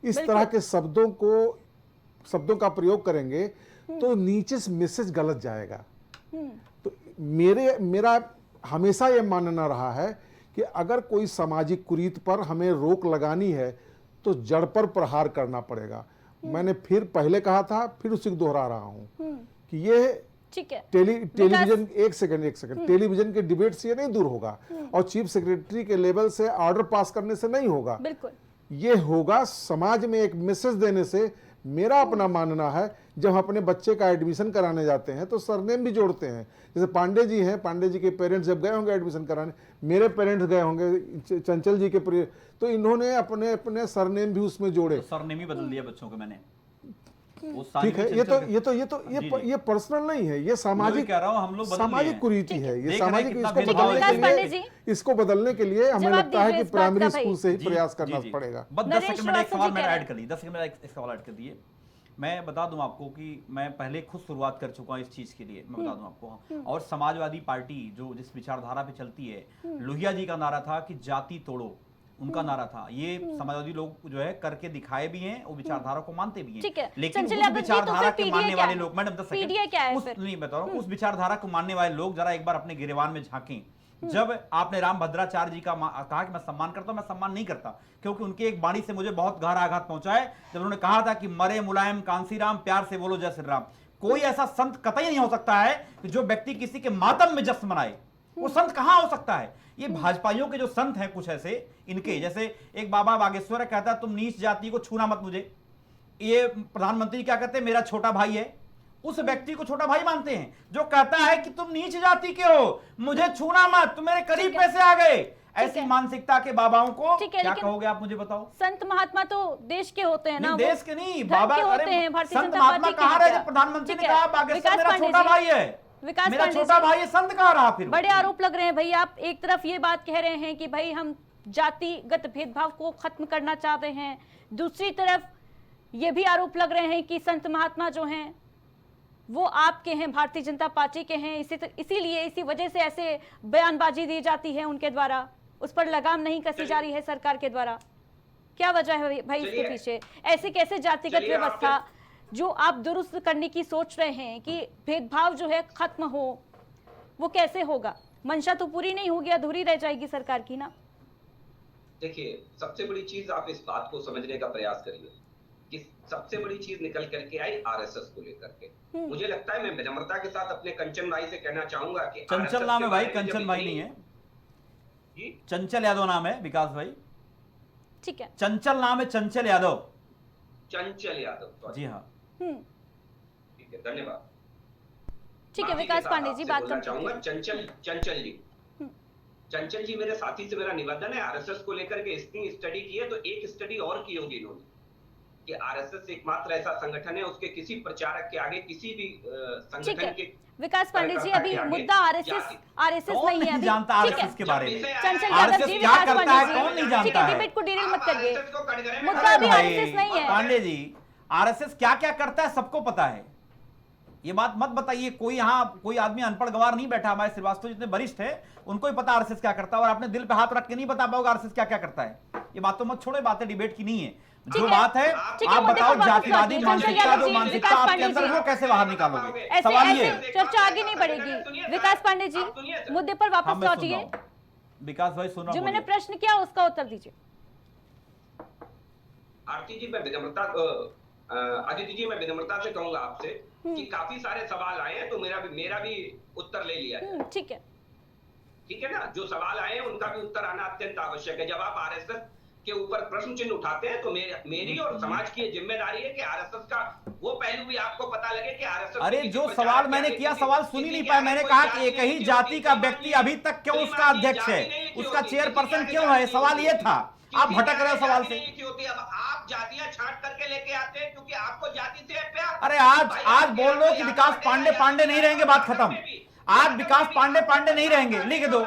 [SPEAKER 4] इस तरह के शब्दों का प्रयोग करेंगे तो नीचे से मैसेज गलत जाएगा। तो मेरा हमेशा यह मानना रहा है कि अगर कोई सामाजिक कुरीति पर हमें रोक लगानी है तो जड़ पर प्रहार करना पड़ेगा। मैंने फिर पहले कहा था, फिर उसी को दोहरा रहा हूं कि ये
[SPEAKER 1] ठीक है,
[SPEAKER 4] टेलीविजन एक सेकंड टेलीविजन के डिबेट से ये नहीं दूर होगा, और चीफ सेक्रेटरी के लेवल से ऑर्डर पास करने से नहीं होगा।
[SPEAKER 1] बिल्कुल,
[SPEAKER 4] ये होगा समाज में एक मैसेज देने से। मेरा अपना मानना है, जब हम अपने बच्चे का एडमिशन कराने जाते हैं तो सरनेम भी जोड़ते हैं। जैसे पांडे जी हैं, पांडे जी के पेरेंट्स जब गए होंगे एडमिशन कराने, मेरे पेरेंट्स गए होंगे, चंचल जी के, तो इन्होंने अपने अपने सरनेम भी उसमें जोड़े।
[SPEAKER 3] तो सरनेम ही बदल दिया बच्चों के मैंने।
[SPEAKER 4] ठीक है, ये पर्सनल नहीं है, ये सामाजिक
[SPEAKER 3] कह रहा हूं, हम लोग
[SPEAKER 4] सामाजिक कुरीति है। ये सामाजिक,
[SPEAKER 1] इसको
[SPEAKER 4] बदलने के लिए हमें लगता है कि प्राइमरी स्कूल से ही प्रयास करना पड़ेगा।
[SPEAKER 3] 10 सेकंड में एक सवाल मैंने ऐड कर ली, 10 सेकंड में एक सवाल ऐड कर दिए। मैं बता दूं आपको कि मैं पहले खुद शुरुआत कर चुका हूं इस चीज के लिए, मैं बता दूं आपको। और समाजवादी पार्टी जो जिस विचारधारा पे चलती है, लोहिया जी का नारा था कि जाति तोड़ो, उनका नारा था। ये समाजवादी लोग जो है करके दिखाए भी हैं, वो विचारधारा को मानते भी हैं। लेकिन उस विचारधारा के मानने वाले लोग, मैडम 10 सेकंड, नहीं बता रहा हूं, उस विचारधारा को मानने वाले लोग जरा एक बार अपने गिरेबान में झांकें। जब आपने राम भद्राचार्य जी का कहा कि मैं सम्मान करता हूं, मैं सम्मान नहीं करता, क्योंकि उनकी एक वाणी से मुझे बहुत गहरा आघात पहुंचा है। जब उन्होंने कहा था कि मरे मुलायम कांसीराम, प्यार से बोलो जय श्री राम। कोई ऐसा संत कतई नहीं हो सकता है कि जो व्यक्ति किसी के मातम में जश्न मनाए। वो संत कहां हो सकता है? ये भाजपाइयों के जो संत हैं कुछ ऐसे, इनके जैसे एक बाबा बागेश्वर कहता है तुम नीच जाति को छूना मत मुझे। ये प्रधानमंत्री क्या कहते हैं, मेरा छोटा भाई है, उस व्यक्ति को छोटा भाई मानते हैं जो कहता है कि तुम नीच जाति के हो, मुझे छूना मत, तुम मेरे करीब कैसे आ गए। ऐसी मानसिकता के बाबाओं को क्या कहोगे आप, मुझे बताओ।
[SPEAKER 1] संत महात्मा तो देश के होते हैं ना,
[SPEAKER 3] देश के नहीं, बाबा
[SPEAKER 1] होते हैं। भारतीय
[SPEAKER 3] संत महात्मा कहा रहे, प्रधानमंत्री ने कहा बागेश्वर मेरा छोटा भाई है, मेरा छोटा भाई है, संत कहा रहा। फिर
[SPEAKER 1] बड़े आरोप लग रहे हैं भाई। आप एक तरफ ये बात कह रहे हैं कि भाई हम जातिगत भेदभाव को खत्म करना चाहते हैं, दूसरी तरफ ये भी आरोप लग रहे हैं कि संत महात्मा जो हैं वो आपके हैं, भारतीय जनता पार्टी के हैं, इसीलिए इसी वजह से ऐसे बयानबाजी दी जाती है उनके द्वारा, उस पर लगाम नहीं कसी जा रही है सरकार के द्वारा। क्या वजह है भाई इसके पीछे? ऐसे कैसे जातिगत व्यवस्था जो आप दुरुस्त करने की सोच रहे हैं कि भेदभाव जो है खत्म हो, वो कैसे होगा? मंशा तो पूरी नहीं होगी, अधूरी रह जाएगी सरकार की ना।
[SPEAKER 2] देखिए, सबसे बड़ी चीज आप इस बात को समझने का प्रयास करिए कि सबसे बड़ी चीज निकल करके आई आरएसएस को लेकर के। मुझे लगता है, मैं विनम्रता के साथ अपने कंचन भाई से कहना चाहूंगा कि
[SPEAKER 3] चंचल नाम है भाई, कंचन भाई नहीं है, चंचल यादव नाम है, विकास भाई।
[SPEAKER 1] ठीक है,
[SPEAKER 3] चंचल नाम है, चंचल यादव।
[SPEAKER 2] चंचल यादव,
[SPEAKER 3] जी हाँ,
[SPEAKER 2] ठीक है, धन्यवाद।
[SPEAKER 1] ठीक है, विकास पांडे जी बात करना
[SPEAKER 2] चाहूंगा। चंचल जी मेरे साथी से मेरा निवेदन है, आरएसएस को लेकर के इतनी स्टडी की है तो एक स्टडी और की होगी इन्होंने कि आरएसएस एकमात्र ऐसा संगठन है, उसके किसी प्रचारक के आगे किसी भी संगठन के।
[SPEAKER 1] विकास पांडे जी, अभी मुद्दा आरएसएस नहीं है,
[SPEAKER 3] जानता आरएसएस के बारे में।
[SPEAKER 1] चंचल यादव जी,
[SPEAKER 3] क्या करता है कौन नहीं जानता है।
[SPEAKER 1] डिबेट को डिरेल मत करिए, मुद्दा अभी आरएसएस नहीं है।
[SPEAKER 3] पांडे जी, आरएसएस क्या क्या करता है सबको पता है, ये बात मत बताइए। कोई यहाँ कोई आदमी अनपढ़ गवार नहीं बैठा, हमारे श्रीवास्तव जितने वरिष्ठ है उनको ही पता आरएसएस क्या करता है, और आपने दिल पे हाथ रख के नहीं बता पाओगे आरएसएस क्या क्या करता है। ये बात तो मत छोड़े, बातें डिबेट की नहीं है। जो बात है आप बताओ, जातिवादी मानसिकता जो मानसिकता आपके अंदर वो कैसे बाहर निकालोगे? सवाल ये,
[SPEAKER 1] चर्चा आगे नहीं बढ़ेगी। विकास पांडे जी, मुद्दे पर वापस लौटिए।
[SPEAKER 3] विकास भाई सुनो,
[SPEAKER 1] जो मैंने प्रश्न किया उसका उत्तर दीजिए।
[SPEAKER 2] आरती जी, मैं विनम्रता, अदिति जी, मैं विनम्रता से कहूंगा आपसे कि काफी सारे सवाल आए हैं, तो मेरा भी उत्तर ले लिया है।
[SPEAKER 1] ठीक है
[SPEAKER 2] ना, जो सवाल आए हैं उनका भी उत्तर आना अत्यंत आवश्यक है। जब आप आरएसएस के ऊपर प्रश्न चिन्ह उठाते हैं तो मेरी और समाज की ये जिम्मेदारी है कि आरएसएस का वो पहलू भी आपको पता लगे कि आरएसएस
[SPEAKER 3] अरे जो सवाल मैंने किया, सवाल सुन ही नहीं पाया। मैंने कहा कि एक ही जाति का व्यक्ति अभी तक क्यों उसका अध्यक्ष है, उसका चेयरपर्सन क्यों है, सवाल ये था। आप भटक रहे हो सवाल से।
[SPEAKER 2] अब आप जातियां छांट करके लेके आते हैं क्योंकि आपको जाति से है प्यार।
[SPEAKER 3] अरे आज बोल लो कि विकास पांडे नहीं रहेंगे, बात खत्म। आज विकास पांडे नहीं रहेंगे, लिख दो,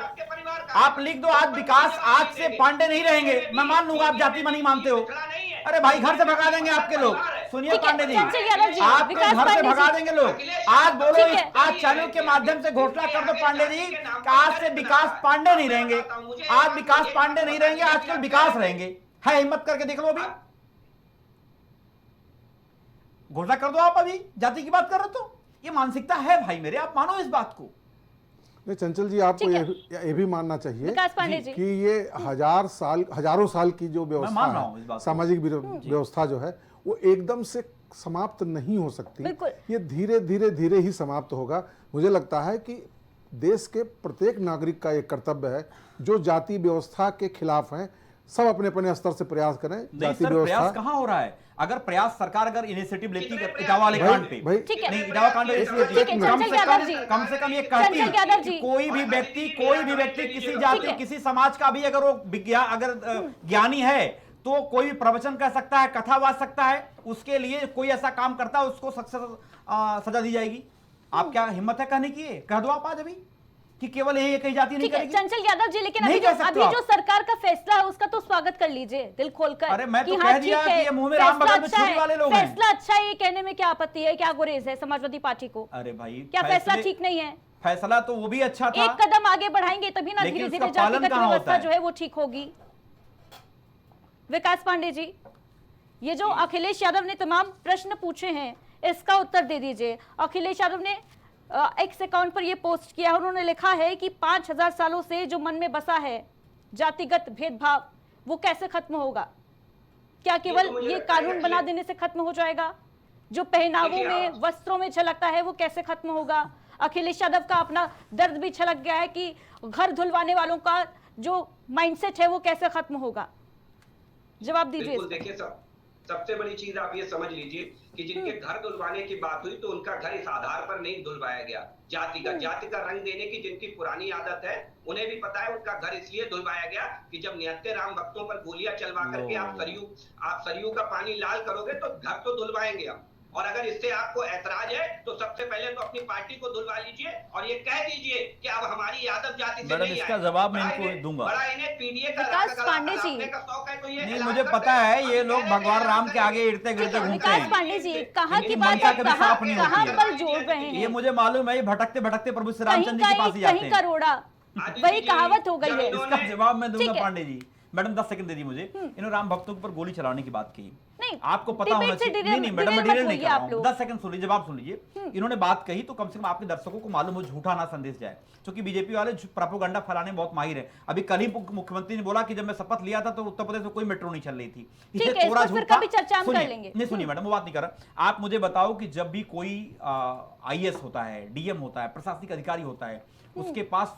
[SPEAKER 3] आप लिख दो आज विकास आज से पांडे नहीं रहेंगे। मैं मान लूंगा आप जाति में नहीं मानते हो। अरे भाई घर से भगा देंगे आपके लोग। सुनिए पांडे जी, आपके घर से भगा देंगे लोग। आज बोलो, आज चैनल के माध्यम से घोषणा कर दो पांडे जी कि आज से विकास पांडे नहीं रहेंगे। आज विकास पांडे नहीं रहेंगे, आजकल विकास रहेंगे। है हिम्मत करके देख लो, अभी घोषणा कर दो। आप अभी जाति की बात कर रहे हो तो ये मानसिकता है भाई मेरे, आप मानो इस बात को।
[SPEAKER 4] नहीं चंचल जी, आपको ये भी मानना चाहिए
[SPEAKER 1] विकास पांडे जी
[SPEAKER 4] कि ये हजारों साल की जो व्यवस्था है, सामाजिक व्यवस्था जो है, वो एकदम से समाप्त नहीं हो सकती। ये धीरे ही समाप्त होगा। मुझे लगता है कि देश के प्रत्येक नागरिक का एक कर्तव्य है, जो जाति व्यवस्था के खिलाफ हैं, सब अपने अपने स्तर से प्रयास करें। जाति व्यवस्था
[SPEAKER 3] प्रयास कहाँ हो रहा है? अगर प्रयास सरकार अगर इनिशिएटिव लेती इटावा वाले कांड पे, नहीं इटावा कांड पे कम से कम ये कहती कि कोई भी व्यक्ति किसी जाति किसी समाज का भी अगर वो ज्ञानी है तो कोई भी प्रवचन कर सकता है, कथा वाच सकता है, उसके लिए कोई ऐसा काम करता है उसको सजा दी जाएगी। आप क्या हिम्मत है कहने की? कह दो आप आज अभी कि केवल यही एक ही जाति नहीं करेगी।
[SPEAKER 1] चंचल यादव जी, लेकिन अभी जो सरकार का फैसला है उसका तो स्वागत कर लीजिए दिल खोलकर।
[SPEAKER 3] अरे मैं तो कह दिया कि ये मुंह में राम बगल में छुरी वाले लोग हैं।
[SPEAKER 1] फैसला अच्छा है ये कहने में क्या आपत्ति है? क्या गुरेज है समाजवादी पार्टी को?
[SPEAKER 3] अरे भाई
[SPEAKER 1] क्या फैसला ठीक नहीं है?
[SPEAKER 3] फैसला तो वो भी अच्छा था।
[SPEAKER 1] एक कदम आगे बढ़ाएंगे तभी ना धीरे-धीरे जातिगत व्यवस्था जो है वो ठीक होगी। विकास पांडे जी, ये जो अखिलेश यादव ने तमाम प्रश्न पूछे हैं इसका उत्तर दे दीजिए। अखिलेश यादव ने एक्स अकाउंट पर यह पोस्ट किया, उन्होंने लिखा है कि 5000 सालों से जो मन में बसा है जातिगत भेदभाव वो कैसे खत्म होगा? क्या केवल ये कानून बना देने से खत्म हो जाएगा? जो पहनावों में वस्त्रों में झलकता है वो कैसे खत्म होगा? अखिलेश यादव का अपना दर्द भी छलक गया है कि घर धुलवाने वालों का जो माइंडसेट है वो कैसे खत्म होगा? जवाब दीजिए।
[SPEAKER 2] देखिए सबसे बड़ी चीज आप ये समझ लीजिए कि जिनके घर धुलवाने की बात हुई तो उनका घर इस आधार पर नहीं धुलवाया गया जाति का रंग देने की जिनकी पुरानी आदत है उन्हें भी पता है उनका घर इसलिए धुलवाया गया कि जब निहत्थे राम भक्तों पर गोलियां चलवा करके आप सरयू का पानी लाल करोगे तो घर तो धुलवाएंगे आप। और अगर इससे आपको ऐतराज है तो सबसे पहले तो अपनी पार्टी को धुलवा लीजिए और ये कह दीजिए कि अब हमारी यादव जाति से नहीं है।
[SPEAKER 3] इसका जवाब मैं इनको दूंगा।
[SPEAKER 2] बड़ा इन्हें पीडीए का
[SPEAKER 1] पांडे जी
[SPEAKER 2] का शौक है तो ये
[SPEAKER 3] नहीं, मुझे पता है ये लोग भगवान राम के आगे इड़ते गिरते घूमते हैं।
[SPEAKER 1] विकास पांडे जी कहाँ की बात कहाँ पर जोड़ रहे हैं?
[SPEAKER 3] ये मुझे मालूम है, ये भटकते भटकते प्रभु श्री रामचंद्र के पास ही जाते हैं।
[SPEAKER 1] कहीं का रोड़ा वही कहावत हो गई है।
[SPEAKER 3] इसका जवाब मैं दूंगा पांडे जी। मैडम 10 सेकंड दे दी मुझे। इन्होंने राम भक्तों के ऊपर गोली चलाने की बात की।
[SPEAKER 1] नहीं,
[SPEAKER 3] आपको पता होना चाहिए। नहीं मैडम, मैं डिटेल नहीं कर रहा हूं। 10 सेकंड सुन लीजिए, जवाब सुन लीजिए। इन्होंने बात कही तो कम से कम आपके दर्शकों को मालूम हो, झूठा ना संदेश जाए, क्योंकि बीजेपी वाले प्रोपेगेंडा फैलाने में बहुत माहिर है। अभी कल ही मुख्यमंत्री ने बोला कि जब मैं शपथ लिया था तो उत्तर प्रदेश में कोई मेट्रो नहीं चल रही थी। इसे थोड़ा झूठा नहीं, सुनिए मैडम, वो बात नहीं कर रहा। आप मुझे बताओ कि जब भी कोई IAS होता है, DM होता है, प्रशासनिक अधिकारी होता है, उसके पास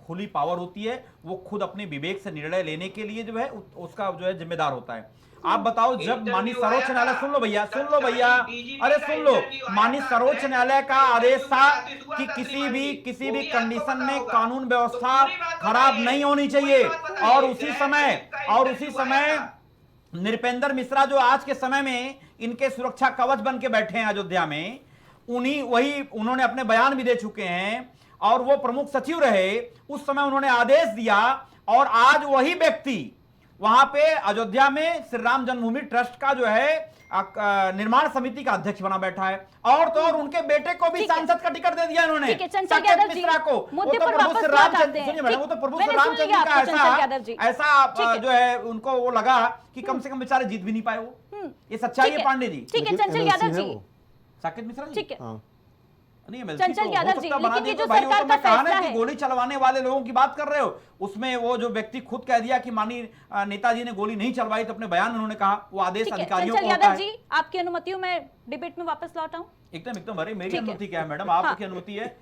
[SPEAKER 3] खुली पावर होती है, वो खुद अपने विवेक से निर्णय लेने के लिए जो है उसका जो है जिम्मेदार होता है। आप बताओ, जब माननीय सर्वोच्च न्यायालय, सुन लो भैया, अरे सुन लो, माननीय सर्वोच्च न्यायालय का आदेश था कि किसी भी कंडीशन में कानून व्यवस्था खराब नहीं होनी चाहिए। और उसी समय नृपेंद्र मिश्रा जो आज के समय में इनके सुरक्षा कवच बन के बैठे हैं अयोध्या में, उन्होंने अपने बयान भी दे चुके हैं और वो प्रमुख सचिव रहे। उस समय उन्होंने आदेश दिया और आज वही व्यक्ति वहां पे अयोध्या में श्री राम जन्मभूमि ट्रस्ट का जो है निर्माण समिति का अध्यक्ष बना बैठा है। और तो और उनके बेटे को भी सांसद का टिकट दे दिया इन्होंने, साकेत मिश्रा को। वो तो प्रभु श्री रामचंद्र का ऐसा जो है उनको वो लगा कि कम से कम बेचारे जीत भी नहीं पाए वो। ये सच्चाई है पांडे जी।
[SPEAKER 1] ठीक है चंचल यादव जी,
[SPEAKER 3] साकेत मिश्रा जी, ठीक है। नहीं
[SPEAKER 1] चंचल यादव जी, लेकिन ये जो
[SPEAKER 3] भाई
[SPEAKER 1] सरकार
[SPEAKER 3] तो
[SPEAKER 1] का
[SPEAKER 3] फैसला है
[SPEAKER 1] है,
[SPEAKER 3] कि गोली चलवाने वाले लोगों की बात कर रहे हो, उसमें वो जो व्यक्ति खुद कह दिया कि माननीय नेताजी ने गोली नहीं चलवाई, तो अपने बयान उन्होंने कहा वो आदेश अधिकारियों को होता है।
[SPEAKER 1] जी, आपकी अनुमति हो मैं डिबेट में वापस लौट आऊं?
[SPEAKER 3] एकदम अरे मेरी अनुमति क्या है मैडम, आपकी अनुमति है।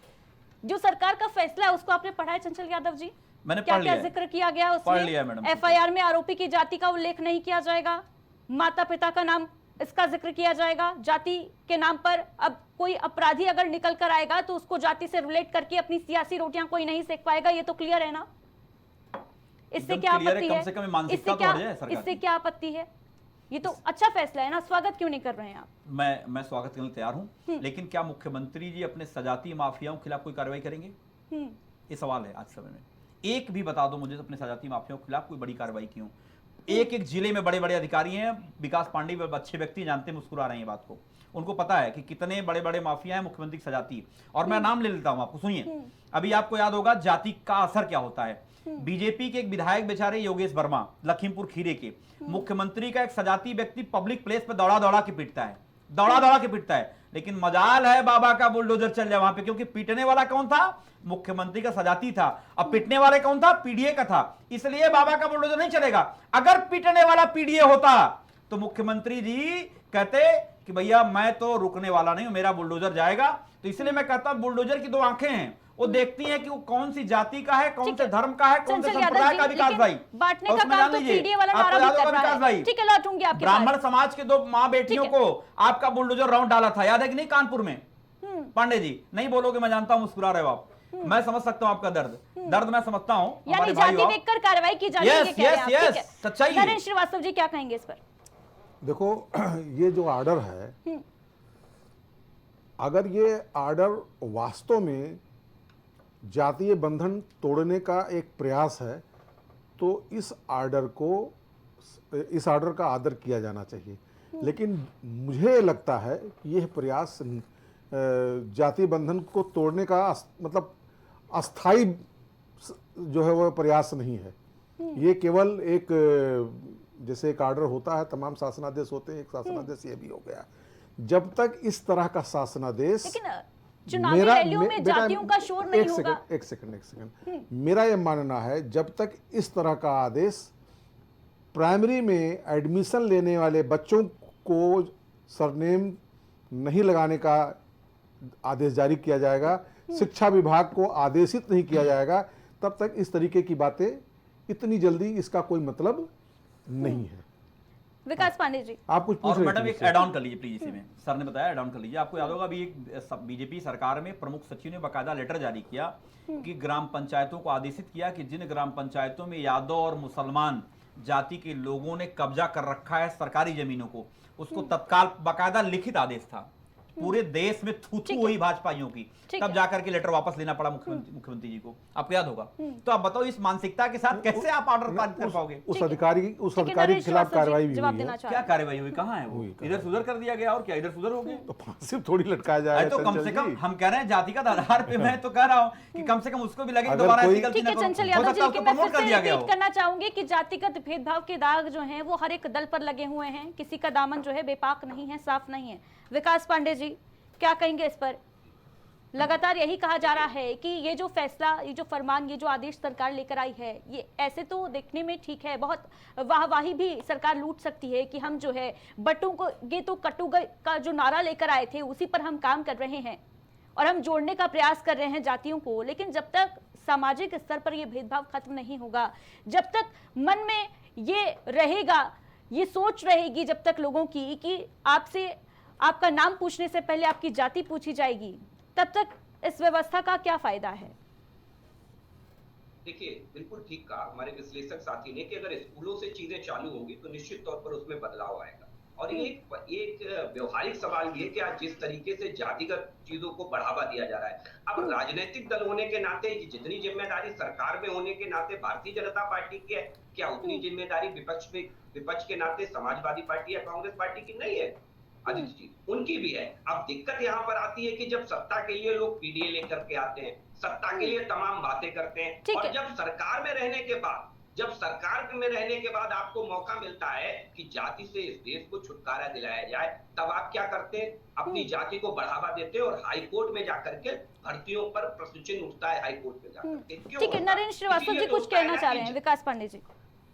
[SPEAKER 1] जो सरकार का फैसला है उसको आपने पढ़ा है चंचल यादव जी?
[SPEAKER 3] मैंने
[SPEAKER 1] क्या
[SPEAKER 3] पढ़
[SPEAKER 1] क्या
[SPEAKER 3] लिया है।
[SPEAKER 1] जिक्र किया गया
[SPEAKER 3] पढ़ लिया है
[SPEAKER 1] उसमें?
[SPEAKER 3] मैडम।
[SPEAKER 1] एफआईआर में आरोपी की जाति का उल्लेख नहीं किया जाएगा, माता पिता का नाम इसका जिक्र किया जाएगा, जाति के नाम पर अब कोई अपराधी अगर निकल कर आएगा तो उसको जाति से रिलेट करके अपनी सियासी रोटियां कोई नहीं सेक पाएगा, ये तो क्लियर है ना? इससे
[SPEAKER 3] एकदम
[SPEAKER 1] क्या
[SPEAKER 3] क्लियर है,
[SPEAKER 1] आपत्ति
[SPEAKER 3] कम
[SPEAKER 1] है?
[SPEAKER 3] से कम मानसिकता
[SPEAKER 1] इससे
[SPEAKER 3] तो
[SPEAKER 1] क्या
[SPEAKER 3] हट जाए सरकार
[SPEAKER 1] इससे
[SPEAKER 3] की।
[SPEAKER 1] क्या आपत्ति है? ये तो अच्छा फैसला है ना, स्वागत क्यों नहीं कर रहे हैं आप?
[SPEAKER 3] मैं स्वागत करने के लिए तैयार हूं, लेकिन क्या मुख्यमंत्री जी अपने सजाती माफियाओं के खिलाफ कोई कार्रवाई करेंगे? ये सवाल है आज समय में। एक भी बता दो मुझे अपने सजाती माफियाओं के खिलाफ कोई बड़ी कार्रवाई की हो। एक एक जिले में बड़े बड़े अधिकारी हैं, विकास पांडे अच्छे व्यक्ति जानते हैं, मुस्कुरा रहे हैं बात को, उनको पता है कि कितने बड़े बड़े माफिया हैं मुख्यमंत्री की सजाती। और मैं नाम ले लेता हूं आपको, सुनिए। अभी आपको याद होगा जाति का असर क्या होता है। बीजेपी के एक विधायक बेचारे योगेश वर्मा लखीमपुर खीरे के, मुख्यमंत्री का एक सजाती व्यक्ति पब्लिक प्लेस पे दौड़ा दौड़ा के पीटता है, दौड़ा दौड़ा के पीटता है, लेकिन मजाल है बाबा का बुलडोजर चल जाए वहां पे, क्योंकि पीटने वाला कौन था? मुख्यमंत्री का सजाती था। अब पीटने वाले कौन था? पीडीए का था, इसलिए बाबा का बुलडोजर नहीं चलेगा। अगर पीटने वाला पीडीए होता तो मुख्यमंत्री जी कहते कि भैया मैं तो रुकने वाला नहीं हूं, मेरा बुलडोजर जाएगा। तो इसलिए मैं कहता हूं बुलडोजर की दो आंखें हैं, वो देखती हैं कि वो कौन सी जाति का है, कौन से धर्म का है, कौन से
[SPEAKER 1] चंचल यादव
[SPEAKER 3] संप्रदाय
[SPEAKER 1] जी,
[SPEAKER 3] का। विकास
[SPEAKER 1] लेकिन
[SPEAKER 3] भाई
[SPEAKER 1] बांटने
[SPEAKER 3] और
[SPEAKER 1] का
[SPEAKER 3] उसमें
[SPEAKER 1] काम
[SPEAKER 3] जान
[SPEAKER 1] तो
[SPEAKER 3] लीजिए,
[SPEAKER 1] पीडीए वाला
[SPEAKER 3] आपको
[SPEAKER 1] नारा भी
[SPEAKER 3] याद
[SPEAKER 1] कर
[SPEAKER 3] होगा
[SPEAKER 1] रहा
[SPEAKER 3] विकास
[SPEAKER 1] है।
[SPEAKER 3] भाई,
[SPEAKER 1] ठीक है, लौटूंगी आपके
[SPEAKER 3] ब्राह्मण
[SPEAKER 1] पास।
[SPEAKER 3] समाज के दो माँ बेटियों को आपका बुलडोजर राउंड डाला था, याद है कि नहीं कानपुर में? पांडे जी नहीं बोलोगे, मैं जानता हूं मुस्कुरा रहे हो आप, मैं समझ सकता हूं आपका दर्द मैं समझता हूं।
[SPEAKER 1] यानी
[SPEAKER 3] हमारे भाई
[SPEAKER 1] जाति
[SPEAKER 3] हो,
[SPEAKER 1] देखकर कार्रवाई की जानी
[SPEAKER 3] Yes,
[SPEAKER 1] है, कह रहे हैं आप,
[SPEAKER 3] yes,
[SPEAKER 1] ठीक है।
[SPEAKER 3] yes, सच्चाई है।
[SPEAKER 1] नरेंद्र श्रीवास्तव जी क्या कहेंगे इस पर?
[SPEAKER 4] देखो ये जो आर्डर है, अगर ये आर्डर वास्तव में जातीय बंधन तोड़ने का एक प्रयास है तो इस आर्डर का आदर किया जाना चाहिए। लेकिन मुझे लगता है कि यह प्रयास जातीय बंधन को तोड़ने का मतलब अस्थाई जो है वह प्रयास नहीं है। ये केवल एक जैसे एक आर्डर होता है, तमाम शासनादेश होते हैं, एक शासनादेश ये भी हो गया। जब तक इस तरह का शासनादेश,
[SPEAKER 1] लेकिन चुनावी रैलियों में जातियों का शोर नहीं होगा।
[SPEAKER 4] एक सेकंड मेरा ये मानना है जब तक इस तरह का आदेश प्राइमरी में एडमिशन लेने वाले बच्चों को सरनेम नहीं लगाने का आदेश जारी किया जाएगा, शिक्षा विभाग को आदेशित नहीं किया जाएगा, तब तक इस तरीके की बातें इतनी जल्दी इसका कोई मतलब नहीं है।
[SPEAKER 1] विकास पांडे जी
[SPEAKER 4] आप कुछ पूछ
[SPEAKER 3] और
[SPEAKER 4] रहे थे
[SPEAKER 3] मैडम एक
[SPEAKER 4] मुझसे।
[SPEAKER 3] ऐड ऑन कर लीजिए प्लीज, इसी में सर ने बताया ऐड ऑन कर लीजिए। आपको याद होगा अभी एक बीजेपी सरकार में प्रमुख सचिव ने बाकायदा लेटर जारी किया कि ग्राम पंचायतों को आदेशित किया कि जिन ग्राम पंचायतों में यादव और मुसलमान जाति के लोगों ने कब्जा कर रखा है सरकारी जमीनों को, उसको तत्काल, बाकायदा लिखित आदेश था। पूरे देश में थू हुई भाजपाइयों की, तब जाकर के लेटर वापस लेना पड़ा मुख्यमंत्री जी को, आपको याद होगा। तो आप बताओ इस मानसिकता के साथ कैसे आप ऑर्डर पारित कर पाओगे?
[SPEAKER 4] उस अधिकारी के खिलाफ कार्रवाई भी हुई है।
[SPEAKER 3] क्या कार्रवाई हुई? कहाँ है वो? इधर सुधर कर दिया गया और क्या इधर सुधर हो गया?
[SPEAKER 4] तो फांसी थोड़ी लटकाया जाएगा।
[SPEAKER 3] तो कम से कम हम कह रहे हैं जातिगत आधार पे, मैं तो कह रहा हूँ कि कम से कम उसको भी लगे कि दोबारा ऐसी गलती
[SPEAKER 1] ठीक
[SPEAKER 3] ना
[SPEAKER 1] है
[SPEAKER 3] करो।
[SPEAKER 1] चंचल
[SPEAKER 3] हो
[SPEAKER 1] यादव
[SPEAKER 3] सकता है
[SPEAKER 1] जी,
[SPEAKER 3] उसको
[SPEAKER 1] मैं
[SPEAKER 3] प्रमोट
[SPEAKER 1] फिर
[SPEAKER 3] कर
[SPEAKER 1] से
[SPEAKER 3] दिया गया
[SPEAKER 1] रिपीट
[SPEAKER 3] हो।
[SPEAKER 1] करना चाहूंगी कि जातिगत भेदभाव के दाग जो हैं वो हर एक दल पर लगे हुए हैं, किसी का दामन जो है बेपाक नहीं है, साफ नहीं है। विकास पांडे जी क्या कहेंगे इस पर? लगातार यही कहा जा रहा है कि ये जो फैसला, ये जो फरमान, ये जो आदेश सरकार लेकर आई है, ये ऐसे तो देखने में ठीक है, बहुत वाहवाही भी सरकार लूट सकती है कि हम जो है बटू को ये तो कटु का जो नारा लेकर आए थे उसी पर हम काम कर रहे हैं और हम जोड़ने का प्रयास कर रहे हैं जातियों को। लेकिन जब तक सामाजिक स्तर पर ये भेदभाव खत्म नहीं होगा, जब तक मन में ये रहेगा, ये सोच रहेगी जब तक लोगों की कि आपसे आपका नाम पूछने से पहले आपकी जाति पूछी जाएगी, तब तक इस व्यवस्था का क्या फायदा है?
[SPEAKER 2] देखिए बिल्कुल ठीक कहा हमारे विश्लेषक साथी ने कि अगर स्कूलों से चीजें चालू होंगी तो निश्चित तौर पर उसमें बदलाव आएगा। और एक व्यवहारिक सवाल ये कि आज जिस तरीके से जातिगत चीजों को बढ़ावा दिया जा रहा है, अब राजनीतिक दल होने के नाते जितनी जिम्मेदारी सरकार में होने के नाते भारतीय जनता पार्टी की है, क्या उतनी जिम्मेदारी विपक्ष के नाते समाजवादी पार्टी या कांग्रेस पार्टी की नहीं है? आदित्य जी, उनकी भी है। अब दिक्कत यहाँ पर आती है कि जब सत्ता के लिए लोग पीडीए लेकर के आते हैं, सत्ता के लिए तमाम बातें करते हैं, और जब सरकार में रहने के बाद आपको मौका मिलता है कि जाति से इस देश को छुटकारा दिलाया जाए, तब आप क्या करते हैं? अपनी जाति को बढ़ावा देते हैं और हाई कोर्ट में जाकर के भर्तियों पर प्रश्न चिन्ह उठता है। हाई कोर्ट में जाकर के
[SPEAKER 1] ठीक है, नरेंद्र श्रीवास्तव जी कुछ कहना चाह रहे हैं। विकास पांडे जी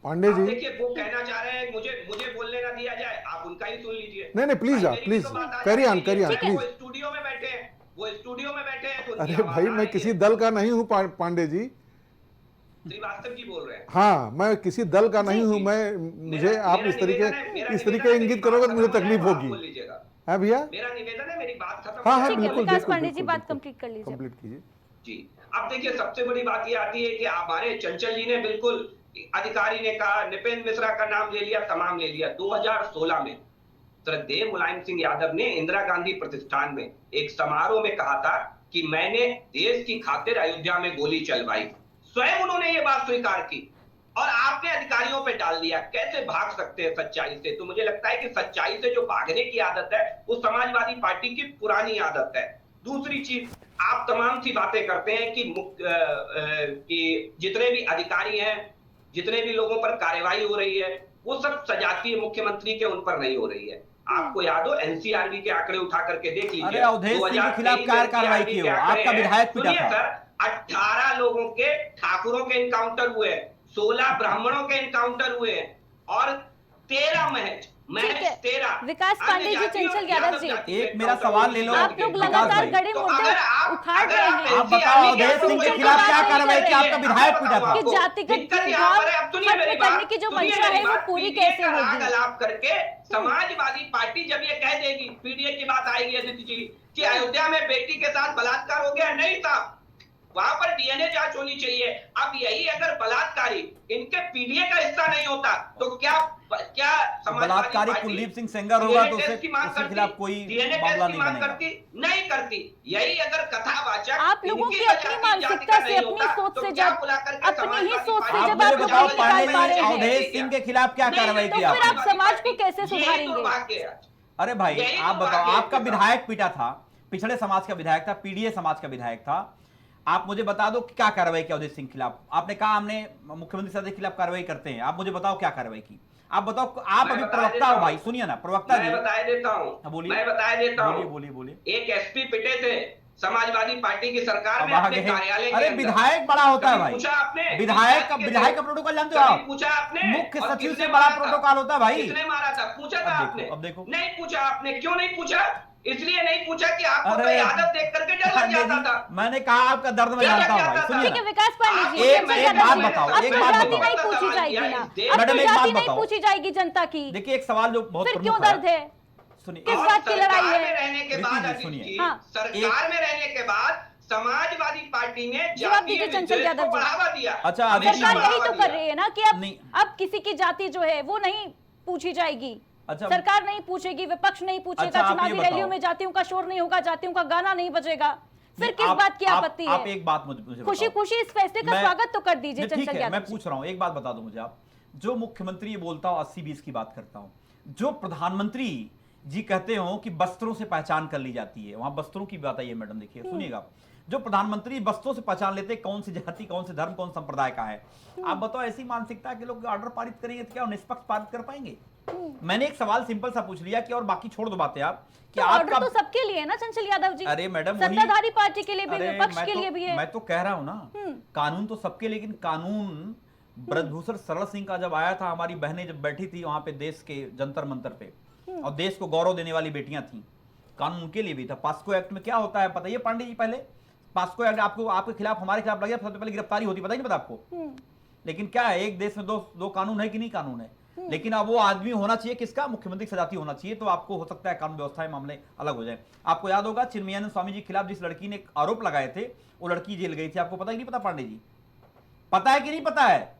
[SPEAKER 2] देखिए वो कहना चाह रहे हैं, मुझे बोलने ना दिया जाए, आप उनका ही सुन लीजिए।
[SPEAKER 4] नहीं प्लीज कैरी ऑन प्लीज।
[SPEAKER 2] वो स्टूडियो में बैठे हैं तो
[SPEAKER 4] अरे भाई मैं किसी दल का नहीं हूं पांडे जी,
[SPEAKER 2] श्रीवास्तव जी बोल रहे हैं।
[SPEAKER 4] हाँ, मैं किसी दल का नहीं हूं, मैं मुझे आप
[SPEAKER 2] मेरा
[SPEAKER 4] इस
[SPEAKER 2] निवेदन है, मेरा
[SPEAKER 4] तरीके
[SPEAKER 2] निवेदन है,
[SPEAKER 4] इंगित
[SPEAKER 2] मेरी
[SPEAKER 4] करोगे
[SPEAKER 2] बात
[SPEAKER 4] तो मुझे
[SPEAKER 2] खत्म हो
[SPEAKER 4] तकलीफ
[SPEAKER 2] जाए, आप
[SPEAKER 4] होगी।
[SPEAKER 2] बोल लीजिएगा।
[SPEAKER 4] है भैया,
[SPEAKER 2] मेरा निवेदन है, मेरी बात खत्म
[SPEAKER 4] हाँ
[SPEAKER 2] हो
[SPEAKER 4] हाँ
[SPEAKER 2] जाए।
[SPEAKER 1] ठीक है,
[SPEAKER 4] बिल्कुल
[SPEAKER 1] विकास
[SPEAKER 4] बिल्कुल
[SPEAKER 1] पांडे जी
[SPEAKER 4] बिल्कुल
[SPEAKER 1] बात कंप्लीट कर लीजिए।
[SPEAKER 4] कंप्लीट कीजिए।
[SPEAKER 2] जी, अब देखिए सबसे बड़ी बात ये आती है कि हमारे चंचल जी ने बिल्कुल, अधिकारी ने कहा, नृपेंद्र मिश्रा का नाम ले लिया, तमाम ले लिया। 2016 में श्रद्धेय मुलायम सिंह यादव ने इंदिरा गांधी प्रतिष्ठान में एक समारोह में कहा था कि मैंने देश की खातिर अयोध्या में गोली चलवाई। स्वयं उन्होंने ये बात स्वीकार की और आपने अधिकारियों पे डाल दिया। कैसे भाग सकते हैं सच्चाई से? तो मुझे लगता है कि सच्चाई से जो भागने की आदत है वो समाजवादी पार्टी की पुरानी आदत है। दूसरी चीज, आप तमाम सी बातें करते हैं कि जितने भी अधिकारी हैं, जितने भी लोगों पर कार्रवाई हो रही है, वो सब सजातीय मुख्यमंत्री के उन पर नहीं हो रही है। आपको याद हो एनसीआरबी के आंकड़े उठा करके देख लीजिए।
[SPEAKER 3] अरे अवधेश सिंह के खिलाफ क्या कार्रवाई की हो? आपका विधायक पिटा था
[SPEAKER 2] सर, 18 लोगों के, ठाकुरों के इनकाउंटर हुए, 16 ब्राह्मणों के इनकाउंटर हुए और 13 महज 13
[SPEAKER 1] विकास पांडे जी, चंचल यादव जी,
[SPEAKER 3] एक मेरा सवाल ले लो।
[SPEAKER 1] आप लोग
[SPEAKER 3] विकास
[SPEAKER 1] लगातार
[SPEAKER 3] भाई,
[SPEAKER 1] गड़े मुद्दे उखाड़ रहे हैं।
[SPEAKER 3] आप बताओ अवधेश सिंह के खिलाफ क्या कार्रवाई की? आपका विधायक पिटा था।
[SPEAKER 1] कि जातिगत भेदभाव खत्म करने की जो मंशा है वो पूरी कैसे होगी?
[SPEAKER 2] आलाप करके समाजवादी पार्टी जब ये कह देगी, पीडीए की बात आएगी अदिति जी, कि अयोध्या में बेटी के साथ बलात्कार हो गया, नहीं था, वहां पर डीएनए जांच होनी चाहिए। अब यही अगर बलात्कारी इनके पीडीए का हिस्सा नहीं होता तो क्या
[SPEAKER 3] बलात्कारी कुलदीप सिंह सेंगर होगा तो उसके खिलाफ कोई मामला नहीं बनेगा।
[SPEAKER 2] नहीं करती। यही अगर कथावाचक,
[SPEAKER 1] आप लोगों की अपनी मानसिकता से, अपनी सोच से, जब अपनी ही सोच से
[SPEAKER 3] आप
[SPEAKER 1] जब
[SPEAKER 3] मुझे
[SPEAKER 1] आप
[SPEAKER 3] बताओ
[SPEAKER 1] नहीं
[SPEAKER 3] पांडे
[SPEAKER 1] निकाल पा
[SPEAKER 3] जी,
[SPEAKER 1] रहे हैं
[SPEAKER 3] अवधेश सिंह के खिलाफ क्या कार्रवाई
[SPEAKER 1] तो
[SPEAKER 3] की
[SPEAKER 1] फिर आप
[SPEAKER 3] आपने?
[SPEAKER 1] समाज को कैसे सुधारेंगे?
[SPEAKER 3] अरे भाई आप बताओ, आपका विधायक पिटा था, पिछड़े समाज का विधायक था, पीडीए समाज का विधायक था। आप मुझे बता दो कि क्या कार्रवाई की अवधेश सिंह के खिलाफ? आपने कहा हमने मुख्यमंत्री साहब के खिलाफ कार्रवाई करते हैं। आप मुझे बताओ क्या कार्रवाई की? आप बताओ, आप अभी प्रवक्ता हो भाई, सुनिए ना प्रवक्ता जी।
[SPEAKER 2] मैं बता देता हूं,
[SPEAKER 3] बोलिए,
[SPEAKER 2] मैं बता देता हूं।
[SPEAKER 3] बोलिए बोलिए।
[SPEAKER 2] एक एसपी पिटे थे समाजवादी पार्टी की सरकार में अपने कार्यालय।
[SPEAKER 3] अरे विधायक बड़ा होता है भाई,
[SPEAKER 2] पूछा आपने?
[SPEAKER 3] विधायक का प्रोटोकॉल जानते हो आप?
[SPEAKER 2] पूछा आपने?
[SPEAKER 3] मुख्य सचिव से बड़ा प्रोटोकॉल होता है भाई।
[SPEAKER 2] किसने मारा था? पूछा था आपने?
[SPEAKER 3] अब देखो,
[SPEAKER 2] नहीं पूछा आपने। क्यों नहीं पूछा? इसलिए नहीं पूछा कि आपको तो आदत देख करके डर लग जाता था।
[SPEAKER 3] मैंने कहा आपका दर्द मैं जानता हूं भाई। सुनिए
[SPEAKER 1] ठीक है विकास पांडे जी,
[SPEAKER 3] एक बात बताओ, एक बात
[SPEAKER 1] जाति
[SPEAKER 3] बताओ
[SPEAKER 1] नहीं पूछी जाएगी ना, अब
[SPEAKER 3] मैडम,
[SPEAKER 1] तो
[SPEAKER 3] एक बात
[SPEAKER 1] जाति नहीं
[SPEAKER 3] बताओ।
[SPEAKER 1] पूछी जाएगी जनता की।
[SPEAKER 3] देखिए एक सवाल जो बहुत
[SPEAKER 1] फिर
[SPEAKER 3] प्रमुख
[SPEAKER 1] क्यों दर्द है?
[SPEAKER 3] सुनिए,
[SPEAKER 1] किस बात की लड़ाई
[SPEAKER 2] सरकार में
[SPEAKER 1] है?
[SPEAKER 2] रहने के बाद
[SPEAKER 3] रीति जी, सुनिए।
[SPEAKER 1] हाँ।
[SPEAKER 2] सरकार में रहने के बाद समाजवादी पार्टी ने
[SPEAKER 1] जवाब दीजिए चंचल यादव जी।
[SPEAKER 2] बढ़ावा दिया।
[SPEAKER 3] अच्छा, अदिति जी,
[SPEAKER 1] सरकार यही तो कर रही है ना कि
[SPEAKER 3] नहीं।
[SPEAKER 1] अब किसी की जाति जो है वो नहीं पूछी जाएगी।
[SPEAKER 3] अच्छा,
[SPEAKER 1] सरकार नहीं पूछेगी, विपक्ष नहीं पूछेगा,
[SPEAKER 3] अच्छा, आप ये
[SPEAKER 1] चुनावी
[SPEAKER 3] बताओ।
[SPEAKER 1] रैलियों में जातियों का शोर नहीं होगा, जातियों का गाना नहीं बजेगा, फिर किस बात की आपत्ति है?
[SPEAKER 3] आप एक बात मुझे
[SPEAKER 1] खुशी
[SPEAKER 3] बताओ।
[SPEAKER 1] खुशी इस फैसले का
[SPEAKER 3] मैं-
[SPEAKER 1] स्वागत तो कर दीजिए
[SPEAKER 3] नहीं, ठीक
[SPEAKER 1] चंचल
[SPEAKER 3] है,
[SPEAKER 1] यादव
[SPEAKER 3] मैं
[SPEAKER 1] जी।
[SPEAKER 3] पूछ रहा हूं, एक बात बता दो मुझे आप। जो मुख्यमंत्री ये बोलता हो 80-20 की बात करता हूं, जो प्रधानमंत्री जी कहते हो कि वस्त्रों से पहचान कर ली जाती है, वहां वस्त्रों की बात आई है मैडम, देखिए सुनिएगा। जो प्रधानमंत्री वस्त्रों से पहचान लेते हैं कौन सी जाति, कौन से धर्म, कौन संप्रदाय का है। आप बताओ ऐसी मानसिकता के लोग ऑर्डर पारित करेंगे तो क्या निष्पक्ष पारित कर पाएंगे? मैंने एक सवाल सिंपल सा पूछ लिया कि और बाकी छोड़ दो बातें आप कि
[SPEAKER 1] तो
[SPEAKER 3] आपका
[SPEAKER 1] ऑर्डर तो सबके लिए है ना चंचल यादव जी।
[SPEAKER 3] अरे मैडम,
[SPEAKER 1] सत्ताधारी पार्टी के लिए भी,
[SPEAKER 3] अरे
[SPEAKER 1] विपक्ष
[SPEAKER 3] मैं
[SPEAKER 1] के
[SPEAKER 3] तो-
[SPEAKER 1] लिए भी है।
[SPEAKER 3] मैं तो कह रहा हूं ना, कानून तो सबके, लेकिन कानून ब्रजभूषण शरण सिंह का जब आया था, हमारी बहनें जब बैठी थी वहां पे देश के जंतर मंतर पे, और देश को गौरव देने वाली बेटियां थी, कानून उनके लिए भी था। पास्को एक्ट में क्या होता है पता है पांडे जी? पहले पास्को एक्ट आपको, आपके खिलाफ, हमारे खिलाफ लगे सबसे पहले गिरफ्तारी होती, पता ही नहीं पता आपको? लेकिन क्या है, एक देश में दो कानून है कि नहीं कानून है? लेकिन अब वो आदमी होना चाहिए किसका? मुख्यमंत्री की सजाती होना चाहिए, तो आपको हो सकता है कानून व्यवस्था में मामले अलग हो जाए। आपको याद होगा चिन्मयानंद स्वामी जी के खिलाफ जिस लड़की ने आरोप लगाए थे, वो लड़की जेल गई थी। आपको पता ही नहीं पता पांडे जी? पता है कि नहीं पता है?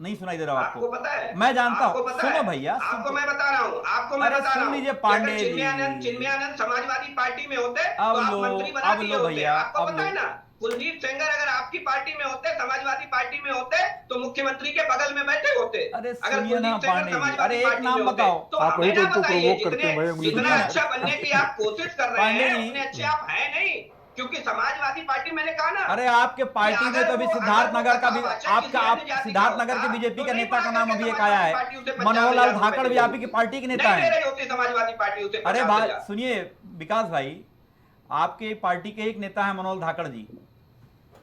[SPEAKER 3] नहीं सुनाई दे रहा
[SPEAKER 2] आपको पता है?
[SPEAKER 3] मैं जानता हूं, सुनो भैया,
[SPEAKER 2] आपको मैं बता रहा हूं, आपको मैं
[SPEAKER 3] अरे
[SPEAKER 2] बता रहा
[SPEAKER 3] सुन
[SPEAKER 2] हूं।
[SPEAKER 3] लीजिए पांडे जी।
[SPEAKER 2] चिन्मयानंद समाजवादी पार्टी में होते तो
[SPEAKER 3] अब
[SPEAKER 2] आप
[SPEAKER 3] लो,
[SPEAKER 2] मंत्री बना
[SPEAKER 3] अब
[SPEAKER 2] दिए
[SPEAKER 3] लो
[SPEAKER 2] होते।
[SPEAKER 3] भैया,
[SPEAKER 2] आपको
[SPEAKER 3] अब
[SPEAKER 2] पता है
[SPEAKER 3] लो।
[SPEAKER 2] ना, कुलदीप सेंगर अगर आपकी पार्टी में होते, समाजवादी पार्टी में होते, तो मुख्यमंत्री के बगल में बैठे होते।
[SPEAKER 3] अरे
[SPEAKER 2] अगर
[SPEAKER 3] सुनिए ना
[SPEAKER 2] कुलदीप सेंगर
[SPEAKER 3] पांडे जी,
[SPEAKER 2] समाजवादी
[SPEAKER 3] अरे एक
[SPEAKER 2] पार्टी
[SPEAKER 3] नाम
[SPEAKER 2] में होते,
[SPEAKER 3] बताओ।
[SPEAKER 2] तो
[SPEAKER 4] आप वही
[SPEAKER 2] हमें ना
[SPEAKER 4] तो
[SPEAKER 2] बताइए,
[SPEAKER 4] provoke करते हैं भाई, उंगली
[SPEAKER 2] जितना
[SPEAKER 3] उठाते हैं।
[SPEAKER 2] अच्छा बनने की आप कोशिश कर रहे
[SPEAKER 3] पांडे
[SPEAKER 2] हैं,
[SPEAKER 3] जी।
[SPEAKER 2] उतने अच्छे आप हैं नहीं, क्योंकि समाजवादी पार्टी, मैंने कहा ना,
[SPEAKER 3] अरे आपके पार्टी में तो अभी सिद्धार्थ नगर का भी, आपका आप सिद्धार्थ नगर के बीजेपी का नेता का नाम अभी एक आया है, मनोहर लाल धाकड़ भी आपकी पार्टी के नेता
[SPEAKER 2] नहीं दे
[SPEAKER 3] है।
[SPEAKER 2] रही होती समाजवादी पार्टी उसे।
[SPEAKER 3] अरे भाई सुनिए विकास भाई, आपके पार्टी के एक नेता है मनोहर धाकड़ जी।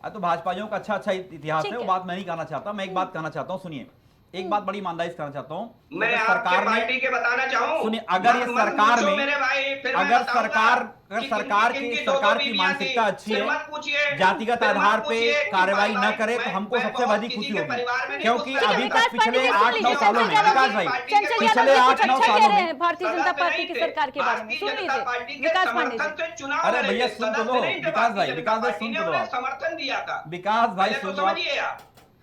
[SPEAKER 3] तो भाजपाइयों का अच्छा इतिहास है, वो बात मैं नहीं कहना चाहता। मैं एक बात कहना चाहता हूँ, सुनिए, एक बात बड़ी ईमानदारी से कहना चाहता हूँ।
[SPEAKER 2] मैं आपके पार्टी के बताना चाहूँ,
[SPEAKER 3] सुनिए, अगर ये सरकार में,
[SPEAKER 2] मेरे भाई फिर मैं
[SPEAKER 3] अगर
[SPEAKER 2] बताऊंगा
[SPEAKER 3] सरकार
[SPEAKER 2] कि
[SPEAKER 3] सरकार
[SPEAKER 2] किनकी
[SPEAKER 3] की
[SPEAKER 2] किनकी दो-दो
[SPEAKER 3] सरकार की
[SPEAKER 2] बीवियां थी।
[SPEAKER 3] मानसिकता अच्छी
[SPEAKER 2] फिर
[SPEAKER 3] है,
[SPEAKER 2] मत पूछिए,
[SPEAKER 3] जातिगत
[SPEAKER 2] फिर मत
[SPEAKER 3] आधार पे
[SPEAKER 2] पूछिए कि
[SPEAKER 3] कार्रवाई न
[SPEAKER 2] भाई,
[SPEAKER 3] करे तो
[SPEAKER 2] मैं
[SPEAKER 3] हमको सबसे
[SPEAKER 2] बहुत
[SPEAKER 3] बड़ी
[SPEAKER 2] किसी
[SPEAKER 3] खुशी
[SPEAKER 2] के
[SPEAKER 3] होगी,
[SPEAKER 2] परिवार में नहीं
[SPEAKER 3] क्योंकि
[SPEAKER 2] घुस सकता।
[SPEAKER 3] अभी
[SPEAKER 1] विकास
[SPEAKER 3] तक
[SPEAKER 1] पांडे
[SPEAKER 3] पिछले
[SPEAKER 1] जी सुन
[SPEAKER 3] 8-9
[SPEAKER 1] लीजिए,
[SPEAKER 3] सालों में,
[SPEAKER 1] चंचल
[SPEAKER 3] विकास
[SPEAKER 1] यादव
[SPEAKER 3] भाई,
[SPEAKER 1] जी, चंचल
[SPEAKER 3] पिछले
[SPEAKER 1] यादव जी
[SPEAKER 3] 8-9
[SPEAKER 1] कुछ अच्छा
[SPEAKER 3] सालों
[SPEAKER 1] कह रहे
[SPEAKER 3] में,
[SPEAKER 1] हैं भारतीय
[SPEAKER 2] सदन
[SPEAKER 1] जनता
[SPEAKER 2] में
[SPEAKER 1] पार्टी
[SPEAKER 2] नहीं
[SPEAKER 1] की
[SPEAKER 2] थे।
[SPEAKER 1] सरकार के बारे में,
[SPEAKER 2] भारतीय
[SPEAKER 1] सुन
[SPEAKER 2] जनता
[SPEAKER 1] लीजिए
[SPEAKER 2] पार्टी के
[SPEAKER 1] विकास पांडे
[SPEAKER 2] समर्थन
[SPEAKER 1] जी।
[SPEAKER 2] से चुनाव
[SPEAKER 3] अरे
[SPEAKER 2] लड़े
[SPEAKER 3] भैया
[SPEAKER 2] थे,
[SPEAKER 3] सुन तो
[SPEAKER 2] सदन
[SPEAKER 3] लो,
[SPEAKER 2] में नहीं थे।
[SPEAKER 3] विकास भाई,
[SPEAKER 2] भारतीय जनता
[SPEAKER 3] विकास भाई
[SPEAKER 2] पार्टी
[SPEAKER 3] सुन
[SPEAKER 2] ने
[SPEAKER 3] तो लो
[SPEAKER 2] उन्हें
[SPEAKER 3] आप,
[SPEAKER 2] समर्थन दिया था।
[SPEAKER 3] विकास भाई
[SPEAKER 2] पहले तो
[SPEAKER 3] सुन लो आप।
[SPEAKER 2] समझिए आप।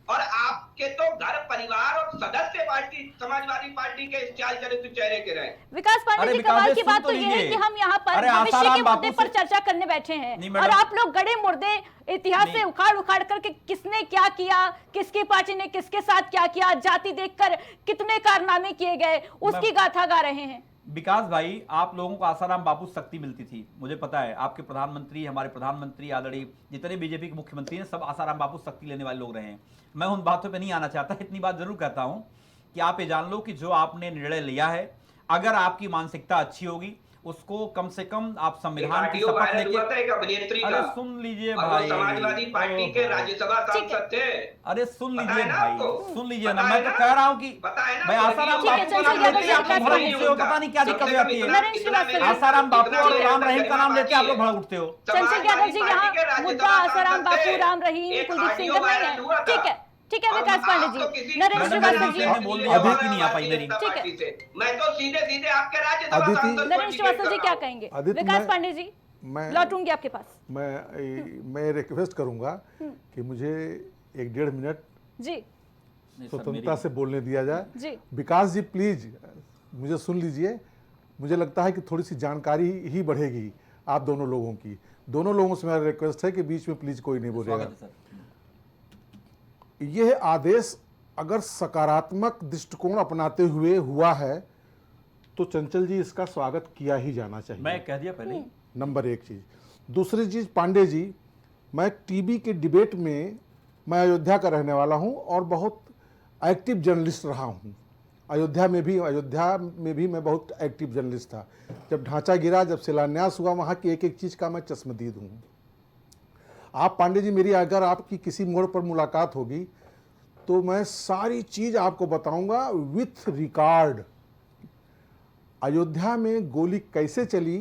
[SPEAKER 2] और आपके तो घर परिवार और सदस्य पार्टी समाजवादी पार्टी के चाल चरित्र चेहरे के रहे।
[SPEAKER 1] विकास पांडे
[SPEAKER 3] अरे
[SPEAKER 1] जी,
[SPEAKER 3] विकास
[SPEAKER 1] कमाल
[SPEAKER 3] भाई
[SPEAKER 1] की
[SPEAKER 3] सुन
[SPEAKER 1] बात
[SPEAKER 3] तो
[SPEAKER 1] तो ये है
[SPEAKER 3] लीजिए।
[SPEAKER 1] कि हम यहाँ पर
[SPEAKER 3] अरे
[SPEAKER 1] भविष्य
[SPEAKER 3] आसाराम
[SPEAKER 1] के
[SPEAKER 3] बापू
[SPEAKER 1] मुद्दे पर
[SPEAKER 3] से-
[SPEAKER 1] चर्चा करने बैठे हैं
[SPEAKER 3] नहीं
[SPEAKER 1] और
[SPEAKER 3] मैडम,
[SPEAKER 1] आप लोग गड़े मुर्दे इतिहास से
[SPEAKER 3] नहीं।
[SPEAKER 1] उखाड़ उखाड़ करके किसने क्या किया, किसकी पार्टी ने किसके साथ क्या किया, जाति देखकर कितने कारनामे किए गए, उसकी गाथा गा रहे हैं।
[SPEAKER 3] विकास भाई, आप लोगों को आसाराम बापू से शक्ति मिलती थी, मुझे पता है। आपके प्रधानमंत्री, हमारे प्रधानमंत्री आदरणीय जितने बीजेपी के मुख्यमंत्री हैं, सब आसाराम बापू से शक्ति लेने वाले लोग रहे हैं। मैं उन बातों पे नहीं आना चाहता, इतनी बात जरूर कहता हूं कि आप ये जान लो कि जो आपने निर्णय लिया है, अगर आपकी मानसिकता अच्छी होगी, उसको कम से कम आप संविधान की शपथ
[SPEAKER 2] वायरल
[SPEAKER 3] लेके।
[SPEAKER 2] हुआ था एक अभिनेत्री
[SPEAKER 3] अरे
[SPEAKER 2] का,
[SPEAKER 3] सुन लीजिए
[SPEAKER 2] और वो
[SPEAKER 3] भाई,
[SPEAKER 2] समाजवादी पार्टी के राज्यसभा
[SPEAKER 1] ठीक है।
[SPEAKER 2] सांसद थे।
[SPEAKER 3] अरे सुन
[SPEAKER 2] पता
[SPEAKER 3] लीजिए
[SPEAKER 2] है ना
[SPEAKER 3] भाई,
[SPEAKER 2] आपको?
[SPEAKER 3] सुन लीजिए ना,
[SPEAKER 2] पता
[SPEAKER 3] मैं
[SPEAKER 2] है
[SPEAKER 3] तो
[SPEAKER 2] ना?
[SPEAKER 3] कह रहा हूं कि
[SPEAKER 2] पता है ना?
[SPEAKER 3] भाई आसाराम
[SPEAKER 1] ठीक है,
[SPEAKER 3] बापू का
[SPEAKER 1] चंचल
[SPEAKER 3] नाम
[SPEAKER 1] यादव
[SPEAKER 3] लेते
[SPEAKER 1] जी,
[SPEAKER 3] ही आप लोग
[SPEAKER 1] विकास
[SPEAKER 3] भड़क
[SPEAKER 1] पांडे
[SPEAKER 3] उठते हो, पता नहीं क्या दिक्कत हो जाती है।
[SPEAKER 1] नरेंद्र श्रीवास्तव जी,
[SPEAKER 3] आसाराम बापू और
[SPEAKER 1] ठीक है।
[SPEAKER 3] राम रहीम का नाम लेते आप लोग भड़क उठते हो।
[SPEAKER 1] चंचल यादव जी, यहाँ मुद्दा आसाराम बापू, राम रहीम, कुलदीप सिंह नहीं है। ठीक है, ठीक है विकास पांडे जी। नरेंद्र श्रीवास्तव जी,
[SPEAKER 3] मैंने बोल दिया, बात ही नहीं आ पाई मेरी।
[SPEAKER 1] ठीक है।
[SPEAKER 2] मैं तो सीधे सीधे आपके राज्यसभा
[SPEAKER 4] अदिति-
[SPEAKER 2] सांसद को
[SPEAKER 1] नरेंद्र
[SPEAKER 2] टिकट
[SPEAKER 1] श्रीवास्तव जी
[SPEAKER 2] कर
[SPEAKER 1] क्या
[SPEAKER 2] रहा हूं।
[SPEAKER 1] कहेंगे?
[SPEAKER 4] आदित्य,
[SPEAKER 1] विकास
[SPEAKER 4] मैं-
[SPEAKER 1] पांडे जी,
[SPEAKER 4] मैं
[SPEAKER 1] लौटूंगी आपके पास
[SPEAKER 4] मैं रिक्वेस्ट करूंगा कि मुझे 1-1.5 मिनट
[SPEAKER 1] जी।
[SPEAKER 3] नहीं सर,
[SPEAKER 4] स्वतंत्रता
[SPEAKER 3] मेरी-
[SPEAKER 4] से बोलने दिया जाए।
[SPEAKER 1] जी।
[SPEAKER 4] विकास जी प्लीज मुझे सुन लीजिए। मुझे लगता है कि थोड़ी सी जानकारी ही बढ़ेगी आप दोनों लोगों की। दोनों लोगों से मेरा रिक्वेस्ट है कि बीच में प्लीज कोई नहीं बोलेगा।
[SPEAKER 3] स्वागत है सर।
[SPEAKER 4] यह आदेश अगर सकारात्मक दृष्टिकोण अपनाते हुए हुआ है तो चंचल जी इसका स्वागत किया ही जाना चाहिए।
[SPEAKER 3] मैं कह दिया पहले ही।
[SPEAKER 4] नंबर एक चीज़। दूसरी चीज़, पांडे जी, मैं टीवी के डिबेट में, मैं अयोध्या का रहने वाला हूं और बहुत एक्टिव जर्नलिस्ट रहा हूं। अयोध्या में भी मैं बहुत एक्टिव जर्नलिस्ट था। जब ढांचा गिरा, जब शिलान्यास हुआ, वहाँ की एक एक चीज़ का मैं चश्मदीद हूँ। आप पांडे जी, मेरी अगर आपकी किसी मोड़ पर मुलाकात होगी तो मैं सारी चीज़ आपको बताऊंगा विथ रिकॉर्ड। अयोध्या में गोली कैसे चली,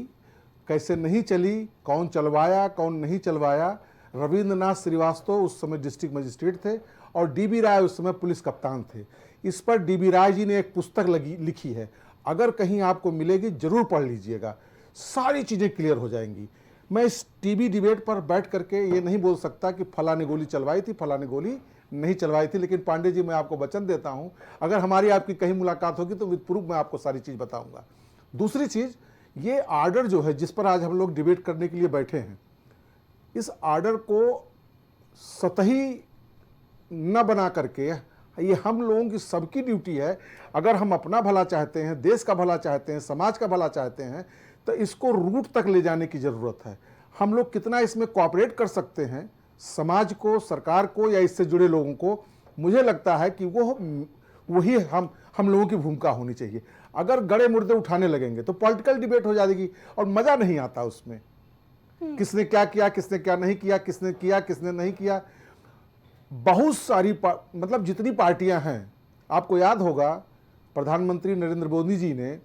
[SPEAKER 4] कैसे नहीं चली, कौन चलवाया, कौन नहीं चलवाया। रविंद्रनाथ श्रीवास्तव उस समय डिस्ट्रिक्ट मजिस्ट्रेट थे और डीबी राय उस समय पुलिस कप्तान थे। इस पर डीबी राय जी ने एक पुस्तक लिखी है, अगर कहीं आपको मिलेगी जरूर पढ़ लीजिएगा, सारी चीज़ें क्लियर हो जाएंगी। मैं इस टीवी डिबेट पर बैठ करके ये नहीं बोल सकता कि फला ने गोली चलवाई थी, फला ने गोली नहीं चलवाई थी, लेकिन पांडे जी मैं आपको वचन देता हूं, अगर हमारी आपकी कहीं मुलाकात होगी तो विद प्रूफ मैं आपको सारी चीज़ बताऊंगा। दूसरी चीज़, ये आर्डर जो है जिस पर आज हम लोग डिबेट करने के लिए बैठे हैं, इस आर्डर को सतही न बना करके, ये हम लोगों की सबकी ड्यूटी है। अगर हम अपना भला चाहते हैं, देश का भला चाहते हैं, समाज का भला चाहते हैं, तो इसको रूट तक ले जाने की ज़रूरत है। हम लोग कितना इसमें कोऑपरेट कर सकते हैं समाज को, सरकार को या इससे जुड़े लोगों को, मुझे लगता है कि वही हम लोगों की भूमिका होनी चाहिए। अगर गड़े मुर्दे उठाने लगेंगे तो पॉलिटिकल डिबेट हो जाएगी और मज़ा नहीं आता उसमें। किसने क्या किया, किसने क्या नहीं किया, किसने किया, किसने नहीं किया। बहुत सारी मतलब जितनी पार्टियां हैं, आपको याद होगा प्रधानमंत्री नरेंद्र मोदी जी ने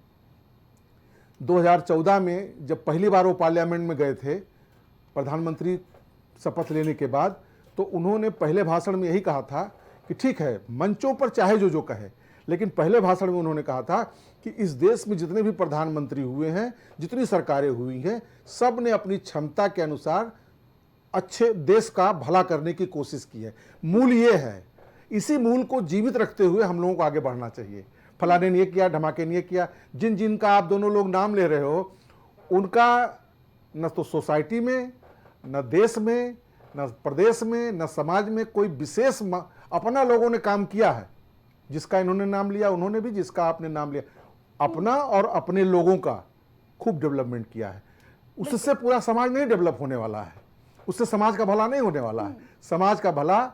[SPEAKER 4] 2014 में जब पहली बार वो पार्लियामेंट में गए थे प्रधानमंत्री शपथ लेने के बाद, तो उन्होंने पहले भाषण में यही कहा था कि ठीक है, मंचों पर चाहे जो कहे, लेकिन पहले भाषण में उन्होंने कहा था कि इस देश में जितने भी प्रधानमंत्री हुए हैं, जितनी सरकारें हुई हैं, सब ने अपनी क्षमता के अनुसार अच्छे देश का भला करने की कोशिश की है। मूल ये है, इसी मूल को जीवित रखते हुए हम लोगों को आगे बढ़ना चाहिए। फलाने ने ये किया, ढमाके ने ये किया, जिन जिन का आप दोनों लोग नाम ले रहे हो, उनका न तो सोसाइटी में, न देश में, न प्रदेश में, न समाज में कोई विशेष अपना लोगों ने काम किया है। जिसका इन्होंने नाम लिया उन्होंने भी, जिसका आपने नाम लिया, अपना और अपने लोगों का खूब डेवलपमेंट किया है। उससे पूरा समाज नहीं डेवलप होने वाला है, उससे समाज का भला नहीं होने वाला है। समाज का भला,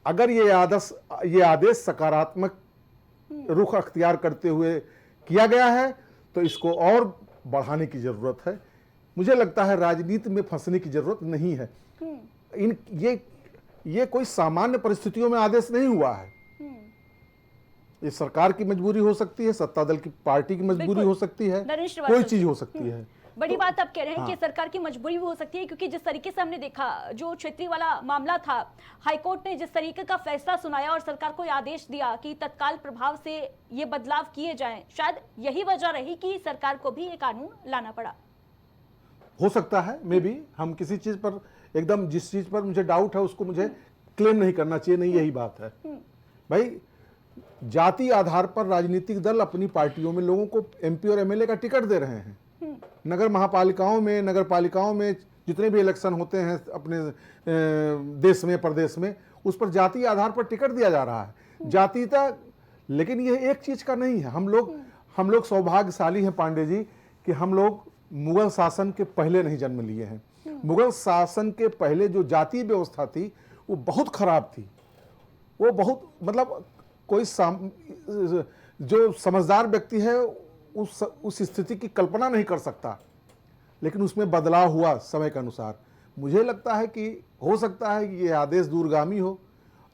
[SPEAKER 4] अगर ये आदेश सकारात्मक रुख अख्तियार करते हुए किया गया है तो इसको और बढ़ाने की जरूरत है। मुझे लगता है राजनीति में फंसने की जरूरत नहीं है। ये कोई सामान्य परिस्थितियों में आदेश नहीं हुआ है। ये सरकार की मजबूरी हो सकती है, सत्ता दल की पार्टी की मजबूरी हो सकती है, कोई चीज हो सकती है,
[SPEAKER 1] बड़ी बात आप कह रहे हैं कि सरकार की मजबूरी भी हो सकती है, क्योंकि जिस तरीके से हमने देखा जो क्षेत्रीय वाला मामला था, हाईकोर्ट ने जिस तरीके का फैसला सुनाया और सरकार को आदेश दिया कि तत्काल प्रभाव से ये बदलाव किए जाएं, शायद यही वजह रही कि सरकार को भी ये कानून लाना पड़ा।
[SPEAKER 4] हो सकता है, मे बी हम किसी चीज पर एकदम, जिस चीज पर मुझे डाउट है उसको मुझे क्लेम नहीं करना चाहिए, नहीं यही बात है भाई। जाति आधार पर राजनीतिक दल अपनी पार्टियों में लोगों को एमपी और एमएलए का टिकट दे रहे हैं। नगर महापालिकाओं में, नगर पालिकाओं में जितने भी इलेक्शन होते हैं अपने देश में, प्रदेश में, उस पर जाति आधार पर टिकट दिया जा रहा है, जातीयता। लेकिन यह एक चीज का नहीं है। हम लोग सौभाग्यशाली हैं पांडे जी कि हम लोग मुगल शासन के पहले नहीं जन्म लिए हैं। मुगल शासन के पहले जो जातीय व्यवस्था थी वो बहुत खराब थी। वो बहुत, मतलब कोई जो समझदार व्यक्ति है उस स्थिति की कल्पना नहीं कर सकता। लेकिन उसमें बदलाव हुआ समय के अनुसार। मुझे लगता है कि हो सकता है कि ये आदेश दूरगामी हो,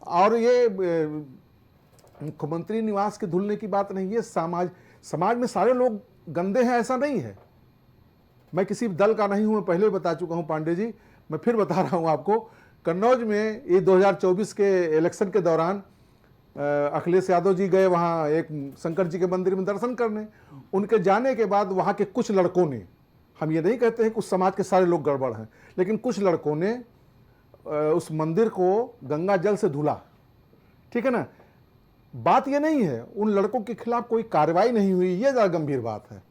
[SPEAKER 4] और ये मुख्यमंत्री निवास के धुलने की बात नहीं। ये समाज में सारे लोग गंदे हैं ऐसा नहीं है। मैं किसी दल का नहीं हूं, मैं पहले बता चुका हूं पांडे जी, मैं फिर बता रहा हूं आपको। कन्नौज में ये 2024 के इलेक्शन के दौरान अखिलेश यादव जी गए वहाँ एक शंकर जी के मंदिर में दर्शन करने। उनके जाने के बाद वहाँ के कुछ लड़कों ने, हम ये नहीं कहते हैं कि उस समाज के सारे लोग गड़बड़ हैं, लेकिन कुछ लड़कों ने उस मंदिर को गंगा जल से धुला। ठीक है ना, बात ये नहीं है उन लड़कों के खिलाफ कोई कार्रवाई नहीं हुई, ये ज़्यादा गंभीर बात है।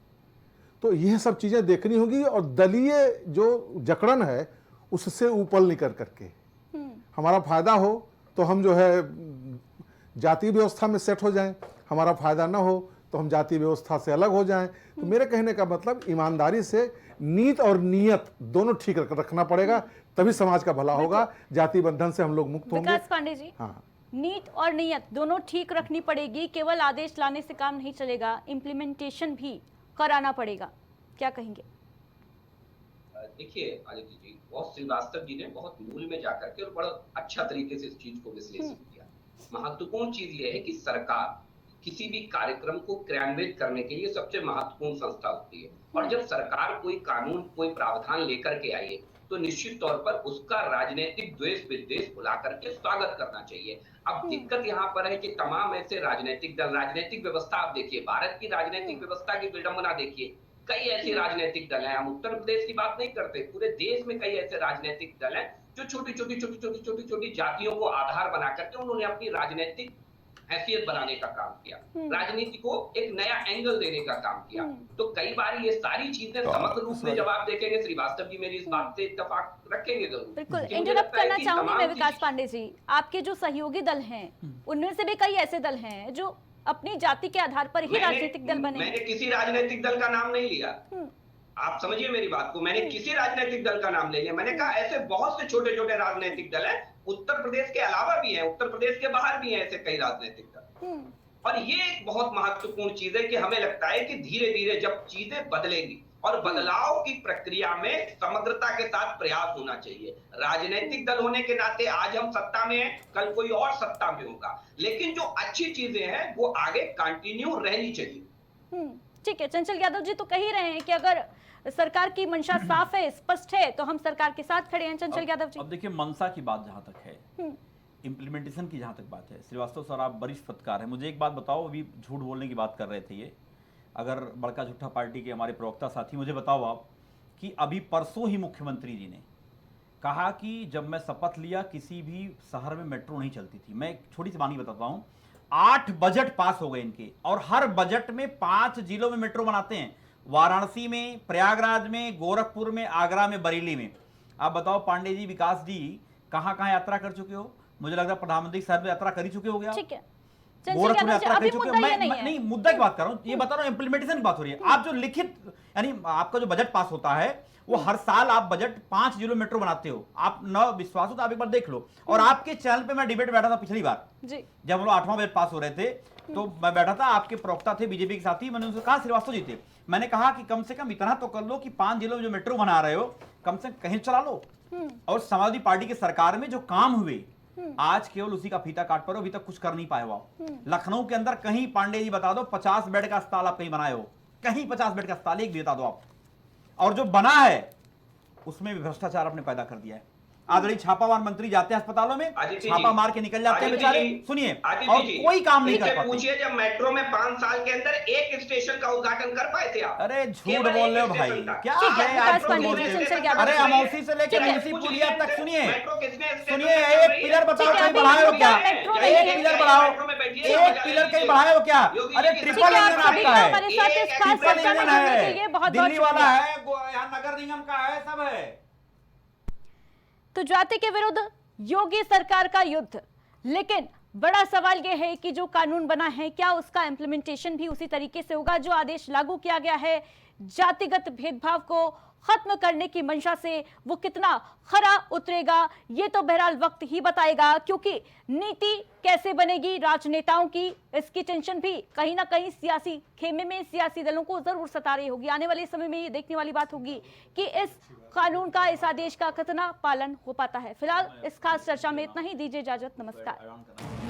[SPEAKER 4] तो यह सब चीज़ें देखनी होगी, और दलीय जो जकड़न है उससे ऊपर निकल करके हमारा फायदा हो तो हम जो है जातीय व्यवस्था में सेट हो जाएं, हमारा फायदा ना हो तो हम जातीय व्यवस्था से अलग हो जाएं। तो मेरे कहने का मतलब ईमानदारी से नीत और नियत दोनों ठीक रखना पड़ेगा, तभी समाज का भला होगा, जाति बंधन से हम लोग मुक्त होंगे।
[SPEAKER 1] विकास पांडे जी, हाँ, नीत और नियत दोनों ठीक रखनी पड़ेगी। केवल आदेश लाने से काम नहीं चलेगा, इम्प्लीमेंटेशन भी कराना पड़ेगा। क्या कहेंगे?
[SPEAKER 2] देखिए आदित्य जी, बहुत श्रीवास्तव जी ने बहुत मूल में जाकर के और बड़ा अच्छा तरीके से इस चीज को विश्लेषण किया। महत्वपूर्ण चीज यह है कि सरकार किसी भी कार्यक्रम को क्रियान्वित करने के लिए सबसे महत्वपूर्ण संस्था होती है, और जब सरकार कोई कानून, कोई प्रावधान लेकर के आई है तो निश्चित तौर पर उसका राजनीतिक द्वेष विद्वेष भुला करके स्वागत करना चाहिए। अब दिक्कत यहाँ पर है कि तमाम ऐसे राजनीतिक दल, राजनीतिक व्यवस्था, आप देखिए भारत की राजनीतिक व्यवस्था की विडंबना देखिए, कई ऐसे राजनीतिक दल हैं, हम उत्तर प्रदेश की बात नहीं करते, पूरे देश में कई ऐसे राजनीतिक दल हैं जो छोटी छोटी जातियों को आधार बना करके उन्होंने अपनी राजनीतिक हैसियत बनाने का काम किया, राजनीति को एक नया एंगल देने का काम किया। तो कई बार ये सारी चीजें समग्र रूप में जब आप देखेंगे, श्रीवास्तव जी मेरी इस बात से इत्तेफाक रखेंगे जरूर।
[SPEAKER 1] बिल्कुल, इंटरप्ट करना चाहूंगी मैं विकास पांडे जी। आपके जो सहयोगी दल हैं उनमें से भी कई ऐसे दल हैं जो अपनी जाति के आधार पर ही राजनीतिक दल बने।
[SPEAKER 2] मैंने किसी राजनीतिक दल का नाम नहीं लिया, आप समझिए मेरी बात को, मैंने किसी राजनीतिक दल का नाम ले लिया। मैंने कहा ऐसे बहुत से छोटे छोटे राजनीतिक दल हैं, उत्तर प्रदेश के अलावा भी हैं, उत्तर प्रदेश के बाहर भी हैं ऐसे कई राजनीतिक दल। और ये एक बहुत महत्वपूर्ण चीज है कि हमें लगता है कि धीरे धीरे जब चीजें बदलेंगी और बदलाव की प्रक्रिया में समग्रता के साथ प्रयास होना चाहिए। राजनीतिक दल होने के नाते आज हम सत्ता में हैं, कल कोई और सत्ता में होगा, लेकिन जो अच्छी चीजें हैं वो आगे कंटिन्यू रहनी चाहिए।
[SPEAKER 1] ठीक है, चंचल यादव जी तो कह ही रहे हैं कि अगर सरकार की मंशा साफ है, स्पष्ट है, तो हम सरकार के साथ खड़े हैं। चंचल यादव जी,
[SPEAKER 3] अब देखिए मनसा की बात जहां तक है, इंप्लीमेंटेशन की जहां तक बात है, श्रीवास्तव सर आप वरिष्ठ पत्रकार हैं, मुझे एक बात बताओ, अभी झूठ बोलने की बात कर रहे थे, ये अगर बड़का झूठा पार्टी के हमारे प्रवक्ता साथी, मुझे बताओ आप कि अभी परसों ही मुख्यमंत्री जी ने कहा कि जब मैं शपथ लिया किसी भी शहर में मेट्रो नहीं चलती थी। मैं एक छोटी सी बानी बताता हूं, 8 बजट पास हो गए इनके, और हर बजट में 5 जिलों में मेट्रो बनाते हैं, वाराणसी में, प्रयागराज में, गोरखपुर में, आगरा में, बरेली में। आप बताओ पांडे जी, विकास जी, कहां कहां यात्रा कर चुके हो? मुझे लग रहा है प्रधानमंत्री शहर में यात्रा कर ही चुके हो गया।
[SPEAKER 1] ठीक है,
[SPEAKER 3] गोरखपुर में यात्रा कर चुके हो। मैं नहीं मुद्दा की बात कर रहा हूं, ये बता रहा हूं, इंप्लीमेंटेशन की बात हो रही है। आप जो लिखित, यानी आपका जो बजट पास होता है वो हर साल आप बजट 5 जिलों मेट्रो बनाते हो। आप न विश्वास हो तो आप एक बार देख लो। और आपके चैनल पे मैं डिबेट बैठा था पिछली बार जी, जब हम लोग 8वां बजट पास हो रहे थे, तो मैं बैठा था, आपके प्रवक्ता थे बीजेपी के साथी, मैंने उनसे कहा, श्रीवास्तव जी थे, मैंने कहा कि कम से कम इतना तो कर लो कि 5 जिलों में जो मेट्रो बना रहे हो कम से कम कहीं चला लो। और समाजवादी पार्टी की सरकार में जो काम हुए, आज केवल उसी का फीता काट पर हो, अभी तक कुछ कर नहीं पाए हो आप। लखनऊ के अंदर कहीं, पांडे जी बता दो, 50 बेड का अस्पताल आप कहीं बनाए हो? कहीं 50 बेड का अस्पताल एक भी बता दो आप। और जो बना है उसमें भी भ्रष्टाचार आपने पैदा कर दिया है। आदरणीय छापामार मंत्री जाते हैं अस्पतालों में,
[SPEAKER 2] आदित्य
[SPEAKER 3] छापा
[SPEAKER 2] जी,
[SPEAKER 3] मार के निकल जाते हैं
[SPEAKER 2] आदित्य
[SPEAKER 3] बेचारे,
[SPEAKER 2] जी,
[SPEAKER 3] सुनिए,
[SPEAKER 2] आदित्य
[SPEAKER 3] और
[SPEAKER 2] जी,
[SPEAKER 3] कोई काम नहीं कर
[SPEAKER 2] इनसे
[SPEAKER 3] पाते।
[SPEAKER 2] पूछिए जब मेट्रो में 5 साल के अंदर एक स्टेशन का उद्घाटन कर पाए थे आप?
[SPEAKER 3] अरे झूठ
[SPEAKER 2] केवल
[SPEAKER 3] बोल
[SPEAKER 2] एक
[SPEAKER 3] रहे हो भाई,
[SPEAKER 2] स्टेशन का।
[SPEAKER 3] क्या
[SPEAKER 1] ठीक है,
[SPEAKER 3] है
[SPEAKER 1] विकास
[SPEAKER 3] आप
[SPEAKER 1] पांडे
[SPEAKER 3] झूठ
[SPEAKER 1] जी,
[SPEAKER 3] बोलते
[SPEAKER 1] सुनकर
[SPEAKER 3] हो?
[SPEAKER 1] क्या
[SPEAKER 3] अरे
[SPEAKER 1] बात है?
[SPEAKER 3] अमौसी से लेकर
[SPEAKER 1] ठीक है,
[SPEAKER 3] मुंशी पुलिया तक सुनिए,
[SPEAKER 2] मेट्रो किसने स्टेशन
[SPEAKER 3] सुनिए,
[SPEAKER 2] पे चल
[SPEAKER 3] एक
[SPEAKER 2] रही है?
[SPEAKER 3] पिलर बताओ
[SPEAKER 1] ठीक है,
[SPEAKER 3] कहीं
[SPEAKER 1] अभी
[SPEAKER 3] बढ़ाए हो
[SPEAKER 1] मुद्दा
[SPEAKER 3] क्या?
[SPEAKER 1] मेट्रो नहीं
[SPEAKER 3] एक
[SPEAKER 1] है।
[SPEAKER 3] पिलर बढ़ाओ,
[SPEAKER 2] मेट्रो में बैठिए,
[SPEAKER 3] एक
[SPEAKER 2] समझ
[SPEAKER 3] पिलर कहीं
[SPEAKER 2] लीजिए।
[SPEAKER 3] बढ़ाए हो क्या?
[SPEAKER 2] योगी
[SPEAKER 3] अरे
[SPEAKER 2] जी की
[SPEAKER 3] ट्रिपल
[SPEAKER 1] ठीक है,
[SPEAKER 3] इंजन
[SPEAKER 1] आप सभी
[SPEAKER 3] आपका
[SPEAKER 1] का
[SPEAKER 3] है,
[SPEAKER 1] हमारे साथ इस खास
[SPEAKER 3] ट्रिपल
[SPEAKER 1] चर्चा में
[SPEAKER 3] इंजन
[SPEAKER 1] जुड़ने के
[SPEAKER 3] है,
[SPEAKER 1] लिए बहुत
[SPEAKER 3] दिल्ली
[SPEAKER 1] बहुत
[SPEAKER 3] वाला
[SPEAKER 1] शुक्रिया।
[SPEAKER 3] है, यहाँ नगर निगम का है, सब है।
[SPEAKER 1] तो जाति के विरुद्ध योगी सरकार का युद्ध, लेकिन बड़ा सवाल यह है कि जो कानून बना है क्या उसका इंप्लीमेंटेशन भी उसी तरीके से होगा? जो आदेश लागू किया गया है जातिगत भेदभाव को खत्म करने की मंशा से, वो कितना खरा उतरेगा ये तो बहरहाल वक्त ही बताएगा, क्योंकि नीति कैसे बनेगी राजनेताओं की, इसकी टेंशन भी कहीं ना कहीं सियासी खेमे में सियासी दलों को जरूर सता रही होगी। आने वाले समय में ये देखने वाली बात होगी कि इस कानून का, इस आदेश का कितना पालन हो पाता है। फिलहाल इस खास चर्चा में इतना ही, दीजिए इजाजत, नमस्कार।